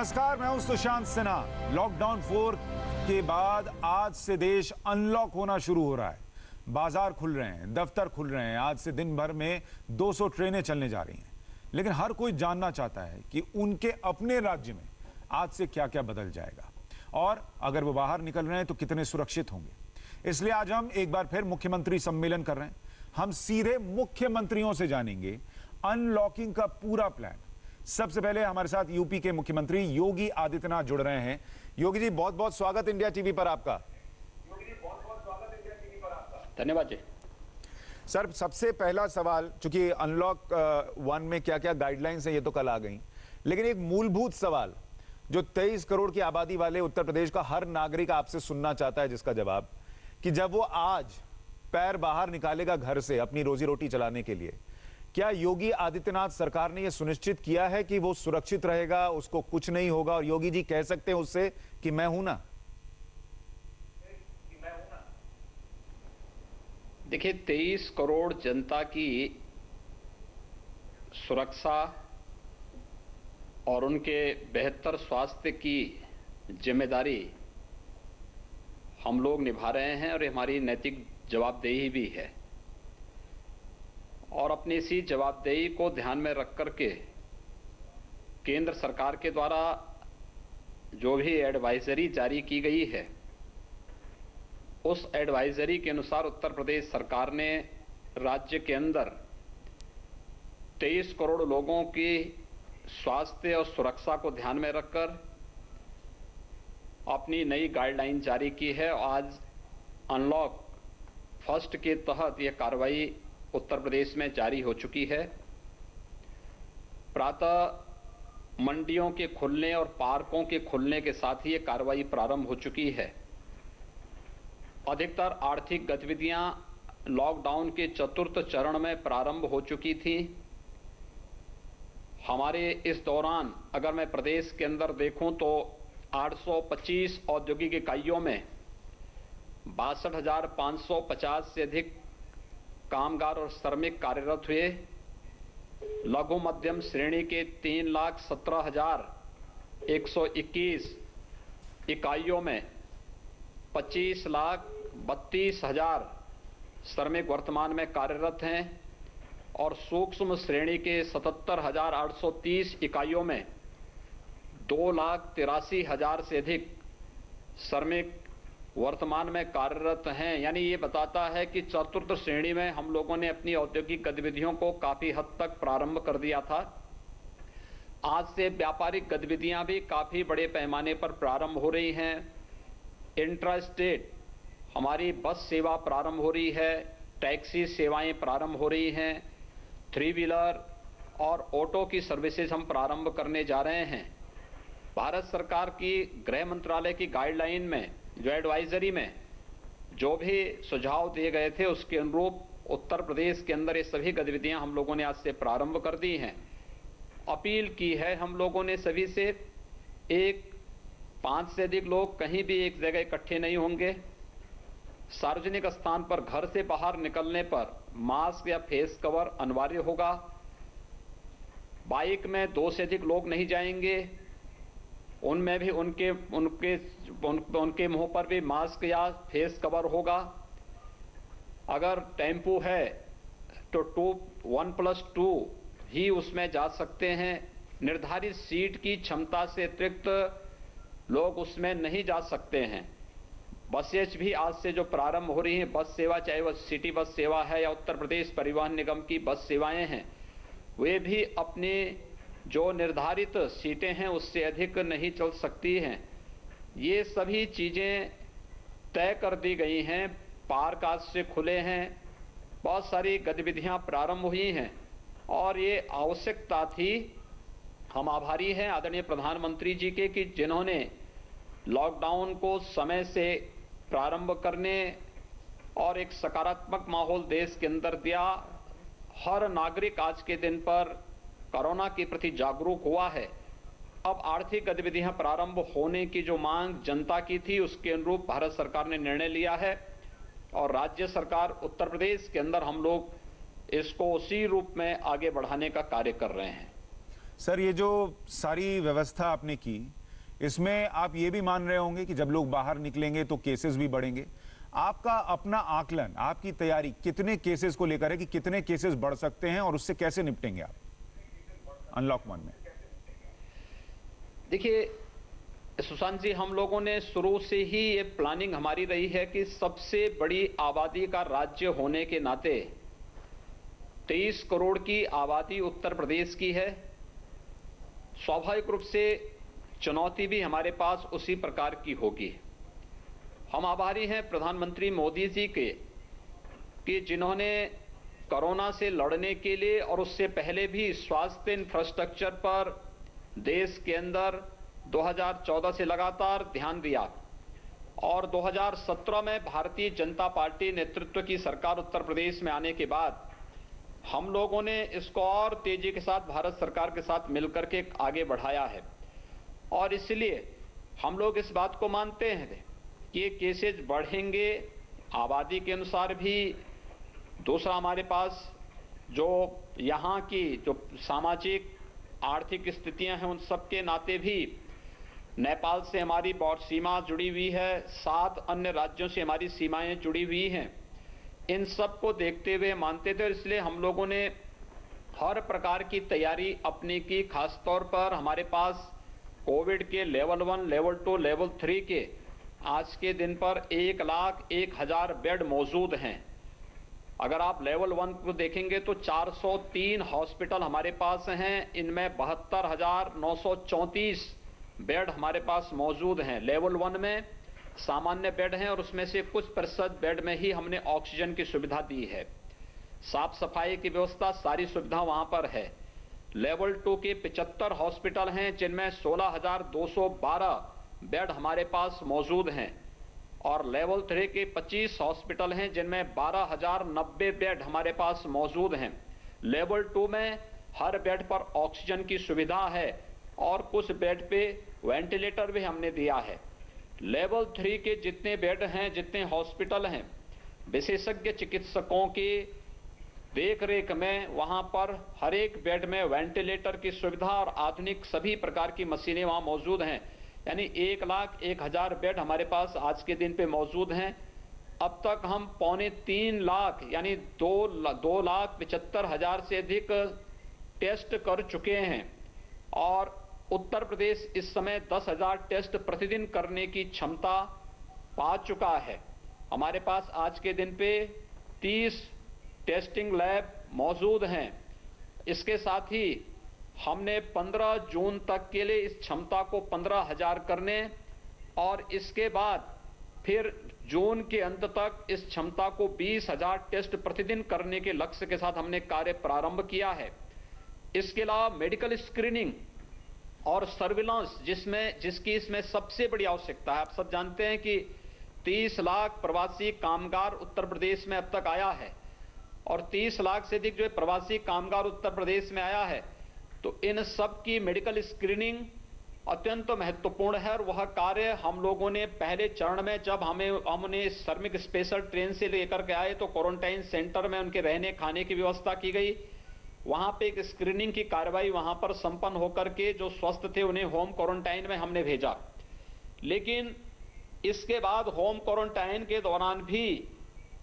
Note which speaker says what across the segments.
Speaker 1: नमस्कार, मैं हूं सुशांत सिन्हा। लॉकडाउन 4 के बाद आज से देश अनलॉक होना शुरू हो रहा है। बाजार खुल रहे हैं, दफ्तर खुल रहे हैं। आज से दिन भर में 200 ट्रेनें चलने जा रही हैं। लेकिन हर कोई जानना चाहता है कि उनके अपने राज्य में आज से क्या क्या बदल जाएगा और अगर वो बाहर निकल रहे हैं तो कितने सुरक्षित होंगे। इसलिए आज हम एक बार फिर मुख्यमंत्री सम्मेलन कर रहे हैं। हम सीधे मुख्यमंत्रियों से जानेंगे अनलॉकिंग का पूरा प्लान। सबसे पहले हमारे साथ यूपी के मुख्यमंत्री योगी आदित्यनाथ जुड़ रहे हैं। योगी जी, बहुत बहुत स्वागत इंडिया टीवी पर आपका।
Speaker 2: धन्यवाद जी।
Speaker 1: सर, सबसे पहला सवाल, चूंकि अनलॉक 1 में क्या क्या गाइडलाइंस हैं ये तो कल आ गई, लेकिन एक मूलभूत सवाल जो 23 करोड़ की आबादी वाले उत्तर प्रदेश का हर नागरिक आपसे सुनना चाहता है, जिसका जवाब कि जब वो आज पैर बाहर निकालेगा घर से अपनी रोजी रोटी चलाने के लिए, क्या योगी आदित्यनाथ सरकार ने यह सुनिश्चित किया है कि वो सुरक्षित रहेगा, उसको कुछ नहीं होगा और योगी जी कह सकते हैं उससे कि मैं हूं ना?
Speaker 2: देखिए, 23 करोड़ जनता की सुरक्षा और उनके बेहतर स्वास्थ्य की जिम्मेदारी हम लोग निभा रहे हैं और हमारी नैतिक जवाबदेही भी है। और अपनी इसी जवाबदेही को ध्यान में रख करके केंद्र सरकार के द्वारा जो भी एडवाइजरी जारी की गई है, उस एडवाइजरी के अनुसार उत्तर प्रदेश सरकार ने राज्य के अंदर 23 करोड़ लोगों की स्वास्थ्य और सुरक्षा को ध्यान में रखकर अपनी नई गाइडलाइन जारी की है। आज अनलॉक फर्स्ट के तहत यह कार्रवाई उत्तर प्रदेश में जारी हो चुकी है। प्रातः मंडियों के खुलने और पार्कों के खुलने के साथ ही ये कार्रवाई प्रारंभ हो चुकी है। अधिकतर आर्थिक गतिविधियां लॉकडाउन के चतुर्थ चरण में प्रारंभ हो चुकी थी। हमारे इस दौरान अगर मैं प्रदेश के अंदर देखूं तो 825 औद्योगिक इकाइयों में 62,550 से अधिक कामगार और श्रमिक कार्यरत हुए। लघु मध्यम श्रेणी के 3,17,121 इकाइयों में 25,32,000 श्रमिक वर्तमान में कार्यरत हैं और सूक्ष्म श्रेणी के 77,830 इकाइयों में 2,83,000 से अधिक श्रमिक वर्तमान में कार्यरत हैं। यानी ये बताता है कि चतुर्थ श्रेणी में हम लोगों ने अपनी औद्योगिक गतिविधियों को काफी हद तक प्रारंभ कर दिया था। आज से व्यापारिक गतिविधियां भी काफी बड़े पैमाने पर प्रारंभ हो रही हैं। इंट्रा स्टेट हमारी बस सेवा प्रारंभ हो रही है, टैक्सी सेवाएं प्रारंभ हो रही हैं, 3 व्हीलर और ऑटो की सर्विसेज हम प्रारंभ करने जा रहे हैं। भारत सरकार की गृह मंत्रालय की गाइडलाइन में जो एडवाइजरी में जो भी सुझाव दिए गए थे, उसके अनुरूप उत्तर प्रदेश के अंदर ये सभी गतिविधियां हम लोगों ने आज से प्रारंभ कर दी हैं। अपील की है हम लोगों ने सभी से, 5 से अधिक लोग कहीं भी एक जगह इकट्ठे नहीं होंगे। सार्वजनिक स्थान पर घर से बाहर निकलने पर मास्क या फेस कवर अनिवार्य होगा। बाइक में 2 से अधिक लोग नहीं जाएंगे, उनमें भी उनके मुंह पर भी मास्क या फेस कवर होगा। अगर टेम्पो है तो 1+2 ही उसमें जा सकते हैं। निर्धारित सीट की क्षमता से अतिरिक्त लोग उसमें नहीं जा सकते हैं। बसेज भी आज से जो प्रारंभ हो रही हैं, बस सेवा, चाहे वह सिटी बस सेवा है या उत्तर प्रदेश परिवहन निगम की बस सेवाएं हैं, वे भी अपने जो निर्धारित सीटें हैं उससे अधिक नहीं चल सकती हैं। ये सभी चीज़ें तय कर दी गई हैं। पार्क आज से खुले हैं, बहुत सारी गतिविधियां प्रारंभ हुई हैं और ये आवश्यकता थी। हम आभारी हैं आदरणीय प्रधानमंत्री जी के कि जिन्होंने लॉकडाउन को समय से प्रारंभ करने और एक सकारात्मक माहौल देश के अंदर दिया। हर नागरिक आज के दिन पर कोरोना के प्रति जागरूक हुआ है। अब आर्थिक गतिविधियां प्रारंभ होने की जो मांग जनता की थी, उसके अनुरूप भारत सरकार ने निर्णय लिया है और राज्य सरकार उत्तर प्रदेश के अंदर हम लोग इसको उसी रूप में आगे बढ़ाने का कार्य कर रहे हैं।
Speaker 1: सर, ये जो सारी व्यवस्था आपने की, इसमें आप ये भी मान रहे होंगे कि जब लोग बाहर निकलेंगे तो केसेस भी बढ़ेंगे। आपका अपना आकलन, आपकी तैयारी कितने केसेस को लेकर है कि कितने केसेस बढ़ सकते हैं और उससे कैसे निपटेंगे आप अनलॉक 1 में?
Speaker 2: देखिए सुशांत जी, हम लोगों ने शुरू से ही ये प्लानिंग हमारी रही है कि सबसे बड़ी आबादी का राज्य होने के नाते 23 करोड़ की आबादी उत्तर प्रदेश की है। स्वाभाविक रूप से चुनौती भी हमारे पास उसी प्रकार की होगी। हम आभारी हैं प्रधानमंत्री मोदी जी के कि जिन्होंने कोरोना से लड़ने के लिए और उससे पहले भी स्वास्थ्य इंफ्रास्ट्रक्चर पर देश के अंदर 2014 से लगातार ध्यान दिया और 2017 में भारतीय जनता पार्टी नेतृत्व की सरकार उत्तर प्रदेश में आने के बाद हम लोगों ने इसको और तेजी के साथ भारत सरकार के साथ मिलकर के आगे बढ़ाया है। और इसलिए हम लोग इस बात को मानते हैं कि ये केसेज बढ़ेंगे आबादी के अनुसार भी। दूसरा, हमारे पास जो यहाँ की जो सामाजिक आर्थिक स्थितियां हैं उन सब के नाते भी नेपाल से हमारी बॉर्डर सीमा जुड़ी हुई है, 7 अन्य राज्यों से हमारी सीमाएं जुड़ी हुई हैं। इन सब को देखते हुए मानते थे, इसलिए हम लोगों ने हर प्रकार की तैयारी अपनी की। खासतौर पर हमारे पास कोविड के लेवल 1, लेवल 2, लेवल 3 के आज के दिन पर 1,01,000 बेड मौजूद हैं। अगर आप लेवल 1 को देखेंगे तो 403 हॉस्पिटल हमारे पास हैं, इनमें 72,934 बेड हमारे पास मौजूद हैं। लेवल 1 में सामान्य बेड हैं और उसमें से कुछ प्रतिशत बेड में ही हमने ऑक्सीजन की सुविधा दी है। साफ सफाई की व्यवस्था, सारी सुविधा वहां पर है। लेवल 2 के 75 हॉस्पिटल हैं जिनमें 16,212 बेड हमारे पास मौजूद हैं और लेवल 3 के 25 हॉस्पिटल हैं जिनमें 12,090 बेड हमारे पास मौजूद हैं। लेवल 2 में हर बेड पर ऑक्सीजन की सुविधा है और कुछ बेड पे वेंटिलेटर भी हमने दिया है। लेवल 3 के जितने बेड हैं, जितने हॉस्पिटल हैं, विशेषज्ञ चिकित्सकों की देख रेख में वहां पर हर एक बेड में वेंटिलेटर की सुविधा और आधुनिक सभी प्रकार की मशीनें वहां मौजूद हैं। यानी 1,01,000 बेड हमारे पास आज के दिन पे मौजूद हैं। अब तक हम 2.25 लाख यानी 2,75,000 से अधिक टेस्ट कर चुके हैं और उत्तर प्रदेश इस समय 10,000 टेस्ट प्रतिदिन करने की क्षमता पा चुका है। हमारे पास आज के दिन पे 30 टेस्टिंग लैब मौजूद हैं। इसके साथ ही हमने 15 जून तक के लिए इस क्षमता को 15,000 करने और इसके बाद फिर जून के अंत तक इस क्षमता को 20,000 टेस्ट प्रतिदिन करने के लक्ष्य के साथ हमने कार्य प्रारंभ किया है। इसके अलावा मेडिकल स्क्रीनिंग और सर्विलांस जिसकी इसमें सबसे बड़ी आवश्यकता है। आप सब जानते हैं कि 30 लाख प्रवासी कामगार उत्तर प्रदेश में अब तक आया है और 30 लाख से अधिक जो प्रवासी कामगार उत्तर प्रदेश में आया है, तो इन सब की मेडिकल स्क्रीनिंग अत्यंत महत्वपूर्ण है और वह कार्य हम लोगों ने पहले चरण में जब हमने श्रमिक स्पेशल ट्रेन से लेकर के आए तो क्वारंटाइन सेंटर में उनके रहने खाने की व्यवस्था की गई। वहां पे एक स्क्रीनिंग की कार्रवाई वहां पर संपन्न होकर के जो स्वस्थ थे उन्हें होम क्वारंटाइन में हमने भेजा। लेकिन इसके बाद होम क्वारंटाइन के दौरान भी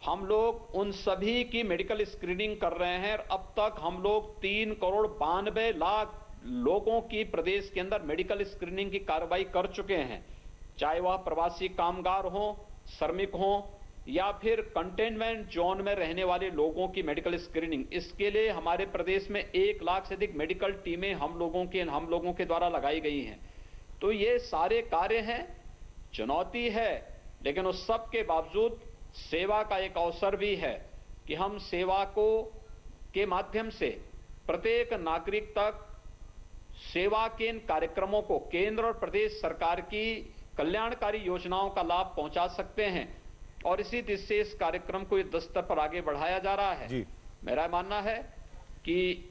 Speaker 2: हम लोग उन सभी की मेडिकल स्क्रीनिंग कर रहे हैं। अब तक हम लोग 3,92,00,000 लोगों की प्रदेश के अंदर मेडिकल स्क्रीनिंग की कार्रवाई कर चुके हैं, चाहे वह प्रवासी कामगार हों, श्रमिक हों या फिर कंटेनमेंट जोन में रहने वाले लोगों की मेडिकल स्क्रीनिंग। इसके लिए हमारे प्रदेश में 1 लाख से अधिक मेडिकल टीमें हम लोगों के द्वारा लगाई गई हैं। तो ये सारे कार्य हैं, चुनौती है, लेकिन उस सब के बावजूद सेवा का एक अवसर भी है कि हम सेवा के माध्यम से प्रत्येक नागरिक तक सेवा के इन कार्यक्रमों को, केंद्र और प्रदेश सरकार की कल्याणकारी योजनाओं का लाभ पहुंचा सकते हैं और इसी दिशा से इस कार्यक्रम को युद्ध स्तर पर आगे बढ़ाया जा रहा है। मेरा मानना है कि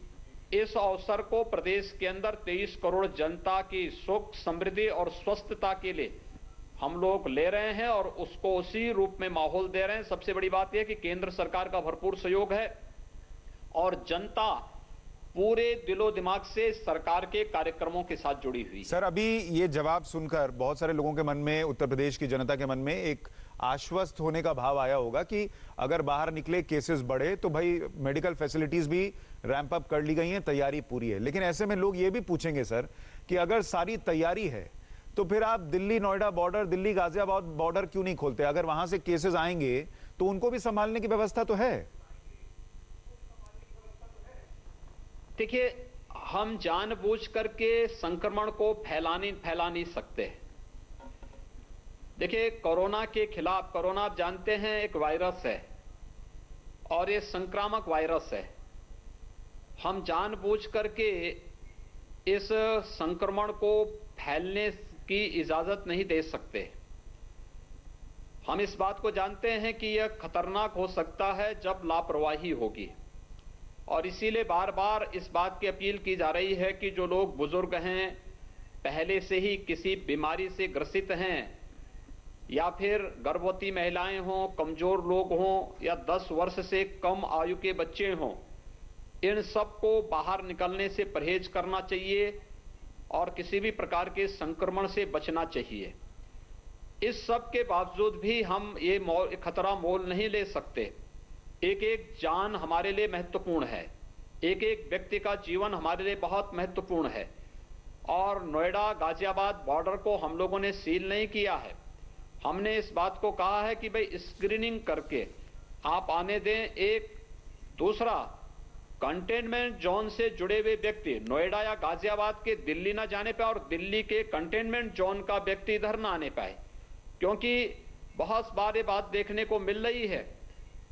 Speaker 2: इस अवसर को प्रदेश के अंदर 23 करोड़ जनता की सुख, समृद्धि और स्वस्थता के लिए हम लोग ले रहे हैं और उसको उसी रूप में माहौल दे रहे हैं। सबसे बड़ी बात यह कि केंद्र सरकार का भरपूर सहयोग है और जनता पूरे दिलो दिमाग से सरकार के कार्यक्रमों के साथ जुड़ी हुई है।
Speaker 1: सर, अभी ये जवाब सुनकर बहुत सारे लोगों के मन में, उत्तर प्रदेश की जनता के मन में एक आश्वस्त होने का भाव आया होगा कि अगर बाहर निकले केसेस बढ़े तो भाई मेडिकल फैसिलिटीज भी रैंप अप कर ली गई हैं, तैयारी पूरी है। लेकिन ऐसे में लोग ये भी पूछेंगे सर कि अगर सारी तैयारी है तो फिर आप दिल्ली नोएडा बॉर्डर, दिल्ली गाजियाबाद बॉर्डर क्यों नहीं खोलते? अगर वहां से केसेस आएंगे तो उनको भी संभालने की व्यवस्था तो है।
Speaker 2: देखिए, हम जानबूझ करके संक्रमण को फैला नहीं सकते। देखिए, कोरोना के खिलाफ, कोरोना आप जानते हैं एक वायरस है और ये संक्रामक वायरस है। हम जानबूझ करके इस संक्रमण को फैलने की इजाजत नहीं दे सकते। हम इस बात को जानते हैं कि यह खतरनाक हो सकता है जब लापरवाही होगी, और इसीलिए बार बार इस बात की अपील की जा रही है कि जो लोग बुजुर्ग हैं, पहले से ही किसी बीमारी से ग्रसित हैं, या फिर गर्भवती महिलाएं हों, कमजोर लोग हों, या 10 वर्ष से कम आयु के बच्चे हों, इन सबको बाहर निकलने से परहेज करना चाहिए और किसी भी प्रकार के संक्रमण से बचना चाहिए। इस सब के बावजूद भी हम ये खतरा मोल नहीं ले सकते। एक एक जान हमारे लिए महत्वपूर्ण है, एक एक व्यक्ति का जीवन हमारे लिए बहुत महत्वपूर्ण है। और नोएडा गाजियाबाद बॉर्डर को हम लोगों ने सील नहीं किया है। हमने इस बात को कहा है कि भाई स्क्रीनिंग करके आप आने दें। एक दूसरा, कंटेनमेंट जोन से जुड़े हुए व्यक्ति नोएडा या गाजियाबाद के दिल्ली ना जाने पाए और दिल्ली के कंटेनमेंट जोन का व्यक्ति इधर ना आने पाए, क्योंकि बहुत बार ये बात देखने को मिल रही है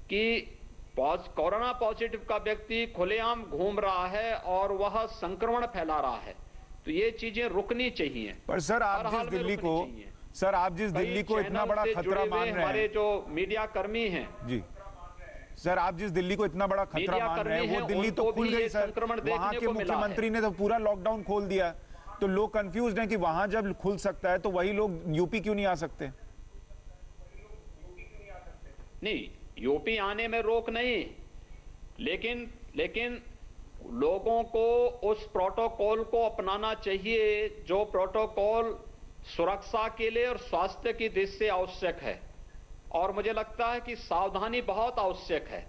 Speaker 2: कि कोरोना पॉजिटिव का व्यक्ति खुलेआम घूम रहा है और वह संक्रमण फैला रहा है। तो ये चीजें रुकनी चाहिए।
Speaker 1: पर सर, आप जिस दिल्ली को इतना बड़ा खतरा मान रहे हैं,
Speaker 2: हमारे जो मीडिया कर्मी हैं
Speaker 1: जी सर, आप जिस दिल्ली को इतना बड़ा खतरा मान रहे हैं, वो दिल्ली तो खुल गई सर। वहां के मुख्यमंत्री ने तो पूरा लॉकडाउन खोल दिया। तो लोग कंफ्यूज्ड हैं कि वहां जब खुल सकता है तो वही लोग यूपी क्यों नहीं आ सकते?
Speaker 2: नहीं, यूपी आने में रोक नहीं, लेकिन लोगों को उस प्रोटोकॉल को अपनाना चाहिए जो प्रोटोकॉल सुरक्षा के लिए और स्वास्थ्य की दृष्टि से आवश्यक है। और मुझे लगता है कि सावधानी बहुत आवश्यक है।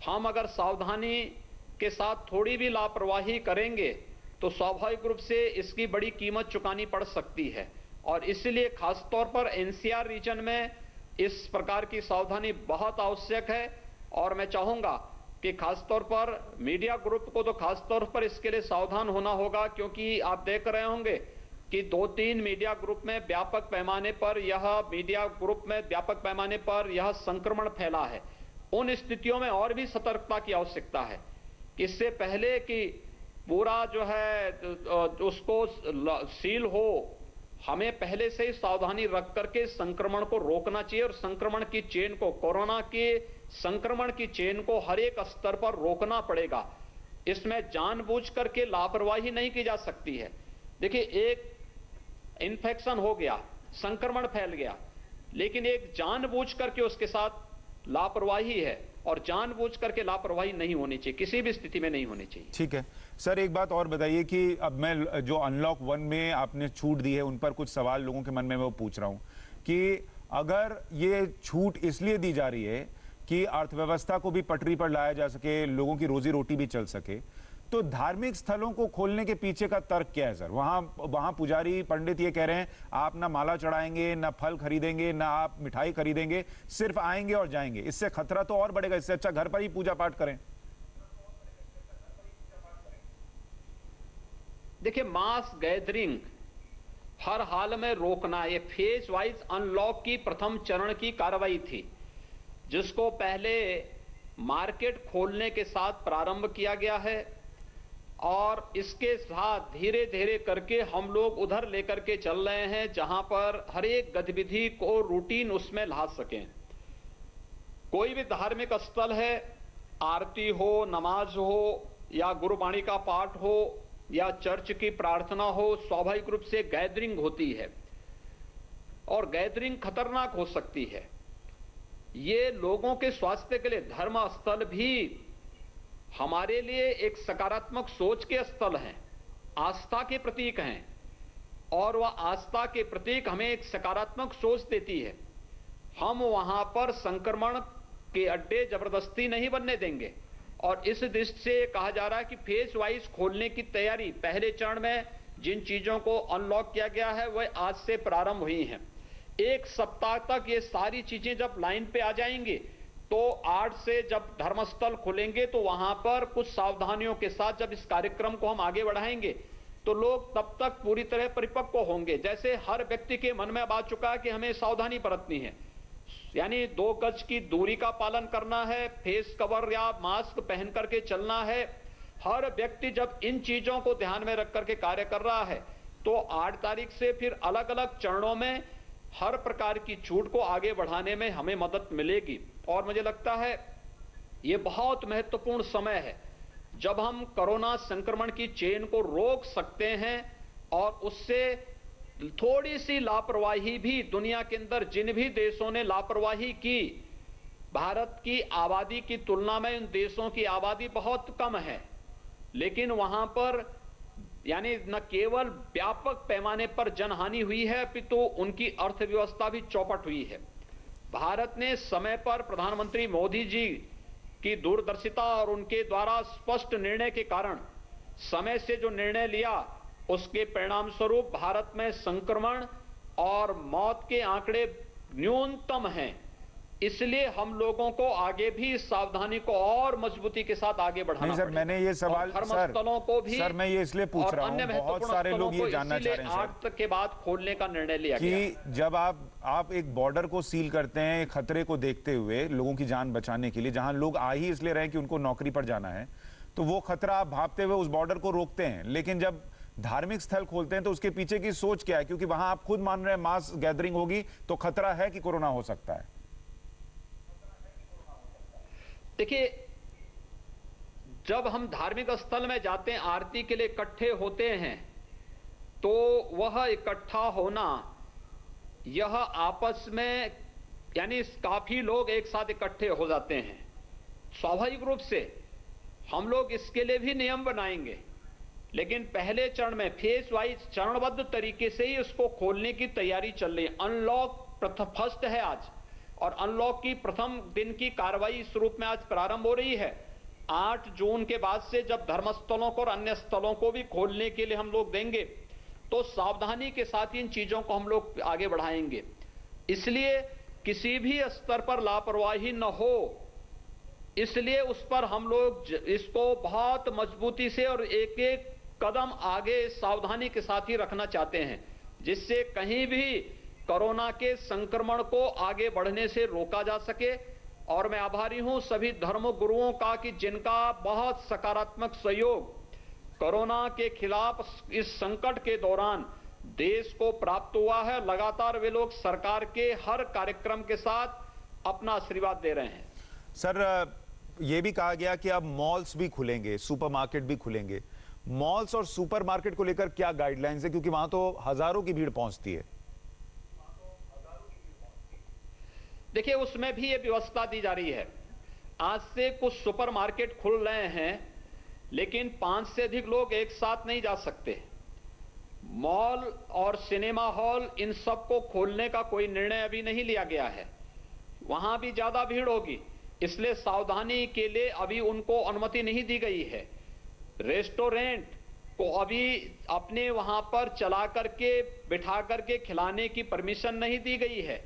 Speaker 2: हम अगर सावधानी के साथ थोड़ी भी लापरवाही करेंगे तो स्वाभाविक रूप से इसकी बड़ी कीमत चुकानी पड़ सकती है। और इसलिए खासतौर पर एनसीआर रीजन में इस प्रकार की सावधानी बहुत आवश्यक है। और मैं चाहूंगा कि खासतौर पर मीडिया ग्रुप को तो खासतौर पर इसके लिए सावधान होना होगा, क्योंकि आप देख रहे होंगे कि 2-3 मीडिया ग्रुप में व्यापक पैमाने पर यह संक्रमण फैला है। उन स्थितियों में और भी सतर्कता की आवश्यकता है। इससे पहले कि पूरा जो है उसको सील हो, हमें पहले से ही सावधानी रख करके संक्रमण को रोकना चाहिए और संक्रमण की चेन को, कोरोना के संक्रमण की चेन को हर एक स्तर पर रोकना पड़ेगा। इसमें जानबूझ करके लापरवाही नहीं की जा सकती है। देखिए, एक इन्फेक्शन हो गया, संक्रमण फैल गया, लेकिन एक जानबूझ करके उसके साथ लापरवाही है, और जानबूझ करके लापरवाही नहीं होनी चाहिए, किसी भी स्थिति में नहीं होनी चाहिए।
Speaker 1: ठीक है सर, एक बात और बताइए कि अब मैं जो अनलॉक 1 में आपने छूट दी है, उन पर कुछ सवाल लोगों के मन में वो पूछ रहा हूं कि अगर ये छूट इसलिए दी जा रही है कि अर्थव्यवस्था को भी पटरी पर लाया जा सके, लोगों की रोजी रोटी भी चल सके, तो धार्मिक स्थलों को खोलने के पीछे का तर्क क्या है सर? वहां पुजारी पंडित ये कह रहे हैं आप ना माला चढ़ाएंगे, ना फल खरीदेंगे, ना आप मिठाई खरीदेंगे, सिर्फ आएंगे और जाएंगे। इससे खतरा तो और बढ़ेगा। इससे अच्छा घर पर ही पूजा पाठ करें।
Speaker 2: देखिए, मास गैदरिंग हर हाल में रोकना, ये फेज वाइज अनलॉक की प्रथम चरण की कार्रवाई थी, जिसको पहले मार्केट खोलने के साथ प्रारंभ किया गया है, और इसके साथ धीरे धीरे करके हम लोग उधर लेकर के चल रहे हैं जहां पर हर एक गतिविधि को रूटीन उसमें ला सकें। कोई भी धार्मिक स्थल है, आरती हो, नमाज हो, या गुरुबाणी का पाठ हो, या चर्च की प्रार्थना हो, स्वाभाविक रूप से गैदरिंग होती है, और गैदरिंग खतरनाक हो सकती है। ये लोगों के स्वास्थ्य के लिए, धर्म स्थल भी हमारे लिए एक सकारात्मक सोच के स्थल हैं, आस्था के प्रतीक हैं, और वह आस्था के प्रतीक हमें एक सकारात्मक सोच देती है। हम वहां पर संक्रमण के अड्डे जबरदस्ती नहीं बनने देंगे, और इस दृष्टि से कहा जा रहा है कि फेज वाइज खोलने की तैयारी, पहले चरण में जिन चीजों को अनलॉक किया गया है वह आज से प्रारंभ हुई हैं। एक सप्ताह तक ये सारी चीजें जब लाइन पे आ जाएंगी तो 8 से जब धर्मस्थल खुलेंगे तो वहां पर कुछ सावधानियों के साथ जब इस कार्यक्रम को हम आगे बढ़ाएंगे तो लोग तब तक पूरी तरह परिपक्व होंगे। जैसे हर व्यक्ति के मन में अब आ चुका है कि हमें सावधानी बरतनी है, यानी 2 गज की दूरी का पालन करना है, फेस कवर या मास्क पहन करके चलना है। हर व्यक्ति जब इन चीजों को ध्यान में रख करके कार्य कर रहा है तो 8 तारीख से फिर अलग अलग चरणों में हर प्रकार की छूट को आगे बढ़ाने में हमें मदद मिलेगी। और मुझे लगता है ये बहुत महत्वपूर्ण समय है जब हम कोरोना संक्रमण की चेन को रोक सकते हैं, और उससे थोड़ी सी लापरवाही भी, दुनिया के अंदर जिन भी देशों ने लापरवाही की, भारत की आबादी की तुलना में उन देशों की आबादी बहुत कम है, लेकिन वहां पर यानी न केवल व्यापक पैमाने पर जनहानि हुई है अपितु उनकी अर्थव्यवस्था भी चौपट हुई है। भारत ने समय पर प्रधानमंत्री मोदी जी की दूरदर्शिता और उनके द्वारा स्पष्ट निर्णय के कारण समय से जो निर्णय लिया उसके परिणाम स्वरूप भारत में संक्रमण और मौत के आंकड़े न्यूनतम हैं। इसलिए हम लोगों को आगे भी इस सावधानी को और मजबूती के साथ आगे बढ़ाना
Speaker 1: नहीं सर, मैंने ये सवाल
Speaker 2: धर्मस्थलों को भी
Speaker 1: सर मैं ये इसलिए पूछ रहा हूँ, बहुत सारे लोग ये जानना चाह रहे हैं
Speaker 2: 8 तक के बाद खोलने का निर्णय लिया गया
Speaker 1: कि जब आप एक बॉर्डर को सील करते हैं एक खतरे को देखते हुए, लोगों की जान बचाने के लिए, जहां लोग आ ही इसलिए रहे कि उनको नौकरी पर जाना है, तो वो खतरा आप भापते हुए उस बॉर्डर को रोकते हैं। लेकिन जब धार्मिक स्थल खोलते हैं तो उसके पीछे की सोच क्या है? क्योंकि वहां आप खुद मान रहे हैं मास गैदरिंग होगी तो खतरा है कि कोरोना हो सकता है।
Speaker 2: देखिए, जब हम धार्मिक स्थल में जाते हैं, आरती के लिए इकट्ठे होते हैं, तो वह इकट्ठा होना, यह आपस में यानी काफी लोग एक साथ इकट्ठे हो जाते हैं, स्वाभाविक रूप से हम लोग इसके लिए भी नियम बनाएंगे। लेकिन पहले चरण में फेज वाइज चरणबद्ध तरीके से ही इसको खोलने की तैयारी चल रही है। अनलॉक फर्स्ट है आज, और अनलॉक की प्रथम दिन की कार्रवाई इस रूप में आज प्रारंभ हो रही है। 8 जून के बाद से जब धर्मस्थलों को और अन्य स्थलों को भी खोलने के लिए हम लोग देंगे तो सावधानी के साथ इन चीजों को हम लोग आगे बढ़ाएंगे। इसलिए किसी भी स्तर पर लापरवाही न हो, इसलिए उस पर हम लोग इसको बहुत मजबूती से और एक एक कदम आगे सावधानी के साथ ही रखना चाहते हैं, जिससे कहीं भी कोरोना के संक्रमण को आगे बढ़ने से रोका जा सके। और मैं आभारी हूं सभी धर्म गुरुओं का कि जिनका बहुत सकारात्मक सहयोग कोरोना के खिलाफ इस संकट के दौरान देश को प्राप्त हुआ है। लगातार वे लोग सरकार के हर कार्यक्रम के साथ अपना आशीर्वाद दे रहे हैं।
Speaker 1: सर, यह भी कहा गया कि अब मॉल्स भी खुलेंगे, सुपरमार्केट भी खुलेंगे। मॉल्स और सुपरमार्केट को लेकर क्या गाइडलाइंस है, क्योंकि वहां तो हजारों की भीड़ पहुंचती है?
Speaker 2: देखिए, उसमें भी ये व्यवस्था दी जा रही है। आज से कुछ सुपरमार्केट खुल रहे हैं, लेकिन 5 से अधिक लोग एक साथ नहीं जा सकते। मॉल और सिनेमा हॉल, इन सब को खोलने का कोई निर्णय अभी नहीं लिया गया है। वहां भी ज्यादा भीड़ होगी, इसलिए सावधानी के लिए अभी उनको अनुमति नहीं दी गई है। रेस्टोरेंट को अभी अपने वहां पर चला करके, बिठा करके खिलाने की परमिशन नहीं दी गई है।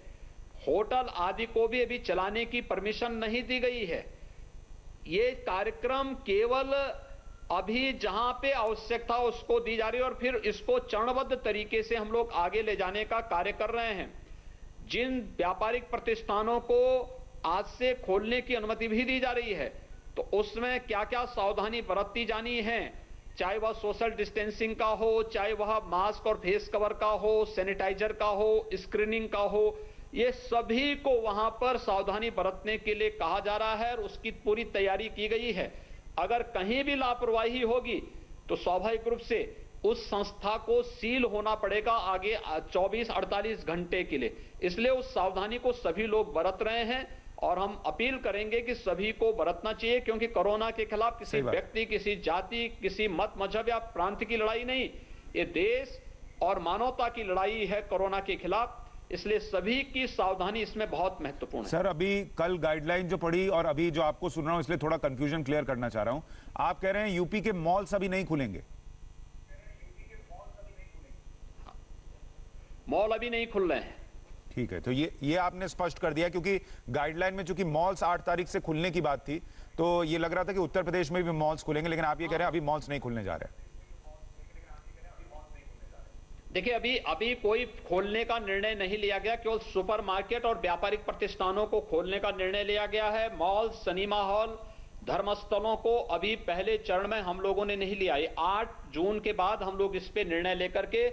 Speaker 2: होटल आदि को भी अभी चलाने की परमिशन नहीं दी गई है। ये कार्यक्रम केवल अभी जहां पे आवश्यकता उसको दी जा रही है, और फिर इसको चरणबद्ध तरीके से हम लोग आगे ले जाने का कार्य कर रहे हैं। जिन व्यापारिक प्रतिष्ठानों को आज से खोलने की अनुमति भी दी जा रही है, तो उसमें क्या क्या सावधानी बरती जानी है, चाहे वह सोशल डिस्टेंसिंग का हो, चाहे वह मास्क और फेस कवर का हो, सैनिटाइजर का हो, स्क्रीनिंग का हो, ये सभी को वहां पर सावधानी बरतने के लिए कहा जा रहा है और उसकी पूरी तैयारी की गई है। अगर कहीं भी लापरवाही होगी तो स्वाभाविक रूप से उस संस्था को सील होना पड़ेगा आगे 24-48 घंटे के लिए। इसलिए उस सावधानी को सभी लोग बरत रहे हैं, और हम अपील करेंगे कि सभी को बरतना चाहिए, क्योंकि कोरोना के खिलाफ किसी
Speaker 1: सही बात।
Speaker 2: व्यक्ति, किसी जाति, किसी मत, मजहब या प्रांत की लड़ाई नहीं, ये देश और मानवता की लड़ाई है कोरोना के खिलाफ। इसलिए सभी की सावधानी इसमें बहुत महत्वपूर्ण है।
Speaker 1: सर, अभी कल गाइडलाइन जो पड़ी और अभी जो आपको सुन रहा हूं, इसलिए थोड़ा कंफ्यूजन क्लियर करना चाह रहा हूं। आप कह रहे हैं यूपी के मॉल्स अभी नहीं खुलेंगे?
Speaker 2: मॉल अभी नहीं खुल रहे हैं।
Speaker 1: ठीक है, तो ये आपने स्पष्ट कर दिया, क्योंकि गाइडलाइन में चूंकि मॉल्स 8 तारीख से खुलने की बात थी, तो ये लग रहा था कि उत्तर प्रदेश में भी मॉल्स खुलेंगे, लेकिन आप ये कह रहे हैं अभी मॉल्स नहीं खुलने जा रहे हैं।
Speaker 2: देखिए, अभी कोई खोलने का निर्णय नहीं लिया गया, केवल सुपरमार्केट और व्यापारिक प्रतिष्ठानों को खोलने का निर्णय लिया गया है। मॉल, सिनेमा हॉल, धर्मस्थलों को अभी पहले चरण में हम लोगों ने नहीं लिया। 8 जून के बाद हम लोग इस पे निर्णय लेकर के,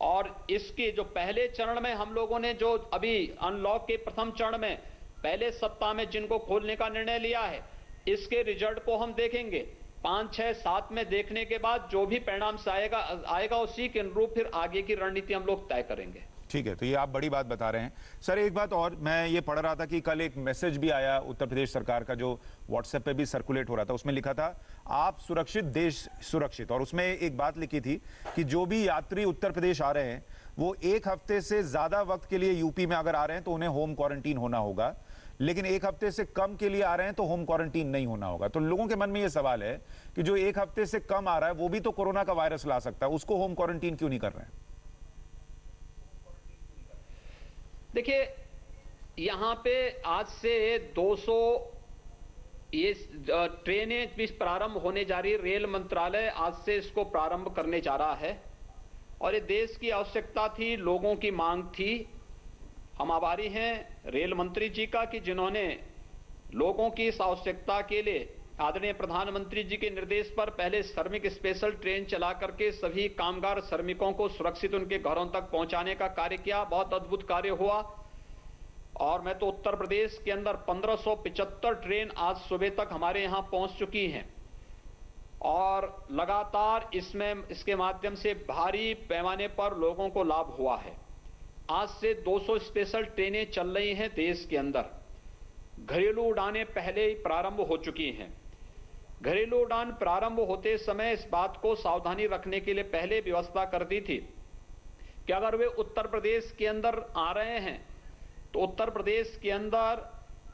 Speaker 2: और इसके जो पहले चरण में हम लोगों ने जो अभी अनलॉक के प्रथम चरण में पहले सप्ताह में जिनको खोलने का निर्णय लिया है, इसके रिजल्ट को हम देखेंगे। 5, 6, 7 में देखने के बाद जो भी परिणाम से आएगा उसी के अनुरूप फिर आगे की रणनीति हम लोग तय करेंगे।
Speaker 1: ठीक है, तो ये आप बड़ी बात बता रहे हैं। सर, एक बात और, मैं ये पढ़ रहा था कि कल एक मैसेज भी आया उत्तर प्रदेश सरकार का, जो व्हाट्सएप पे भी सर्कुलेट हो रहा था। उसमें लिखा था आप सुरक्षित, देश सुरक्षित, और उसमें एक बात लिखी थी कि जो भी यात्री उत्तर प्रदेश आ रहे हैं वो 1 हफ्ते से ज्यादा वक्त के लिए यूपी में अगर आ रहे हैं तो उन्हें होम क्वारंटीन होना होगा, लेकिन 1 हफ्ते से कम के लिए आ रहे हैं तो होम क्वारंटीन नहीं होना होगा। तो लोगों के मन में यह सवाल है कि जो 1 हफ्ते से कम आ रहा है वो भी तो कोरोना का वायरस ला सकता है, उसको होम क्वारंटीन क्यों नहीं कर रहे हैं?
Speaker 2: देखिए, यहां पे आज से 200 ये ट्रेनें भी प्रारंभ होने जा रही है। रेल मंत्रालय आज से इसको प्रारंभ करने जा रहा है, और ये देश की आवश्यकता थी, लोगों की मांग थी। हम आभारी हैं रेल मंत्री जी का कि जिन्होंने लोगों की इस आवश्यकता के लिए आदरणीय प्रधानमंत्री जी के निर्देश पर पहले श्रमिक स्पेशल ट्रेन चला करके सभी कामगार श्रमिकों को सुरक्षित उनके घरों तक पहुंचाने का कार्य किया। बहुत अद्भुत कार्य हुआ, और मैं तो उत्तर प्रदेश के अंदर 1575 ट्रेन आज सुबह तक हमारे यहां पहुंच चुकी हैं, और लगातार इसके माध्यम से भारी पैमाने पर लोगों को लाभ हुआ है। आज से 200 स्पेशल ट्रेनें चल रही हैं देश के अंदर। घरेलू उड़ानें पहले ही प्रारंभ हो चुकी हैं। घरेलू उड़ान प्रारंभ होते समय इस बात को सावधानी रखने के लिए पहले व्यवस्था कर दी थी कि अगर वे उत्तर प्रदेश के अंदर आ रहे हैं तो उत्तर प्रदेश के अंदर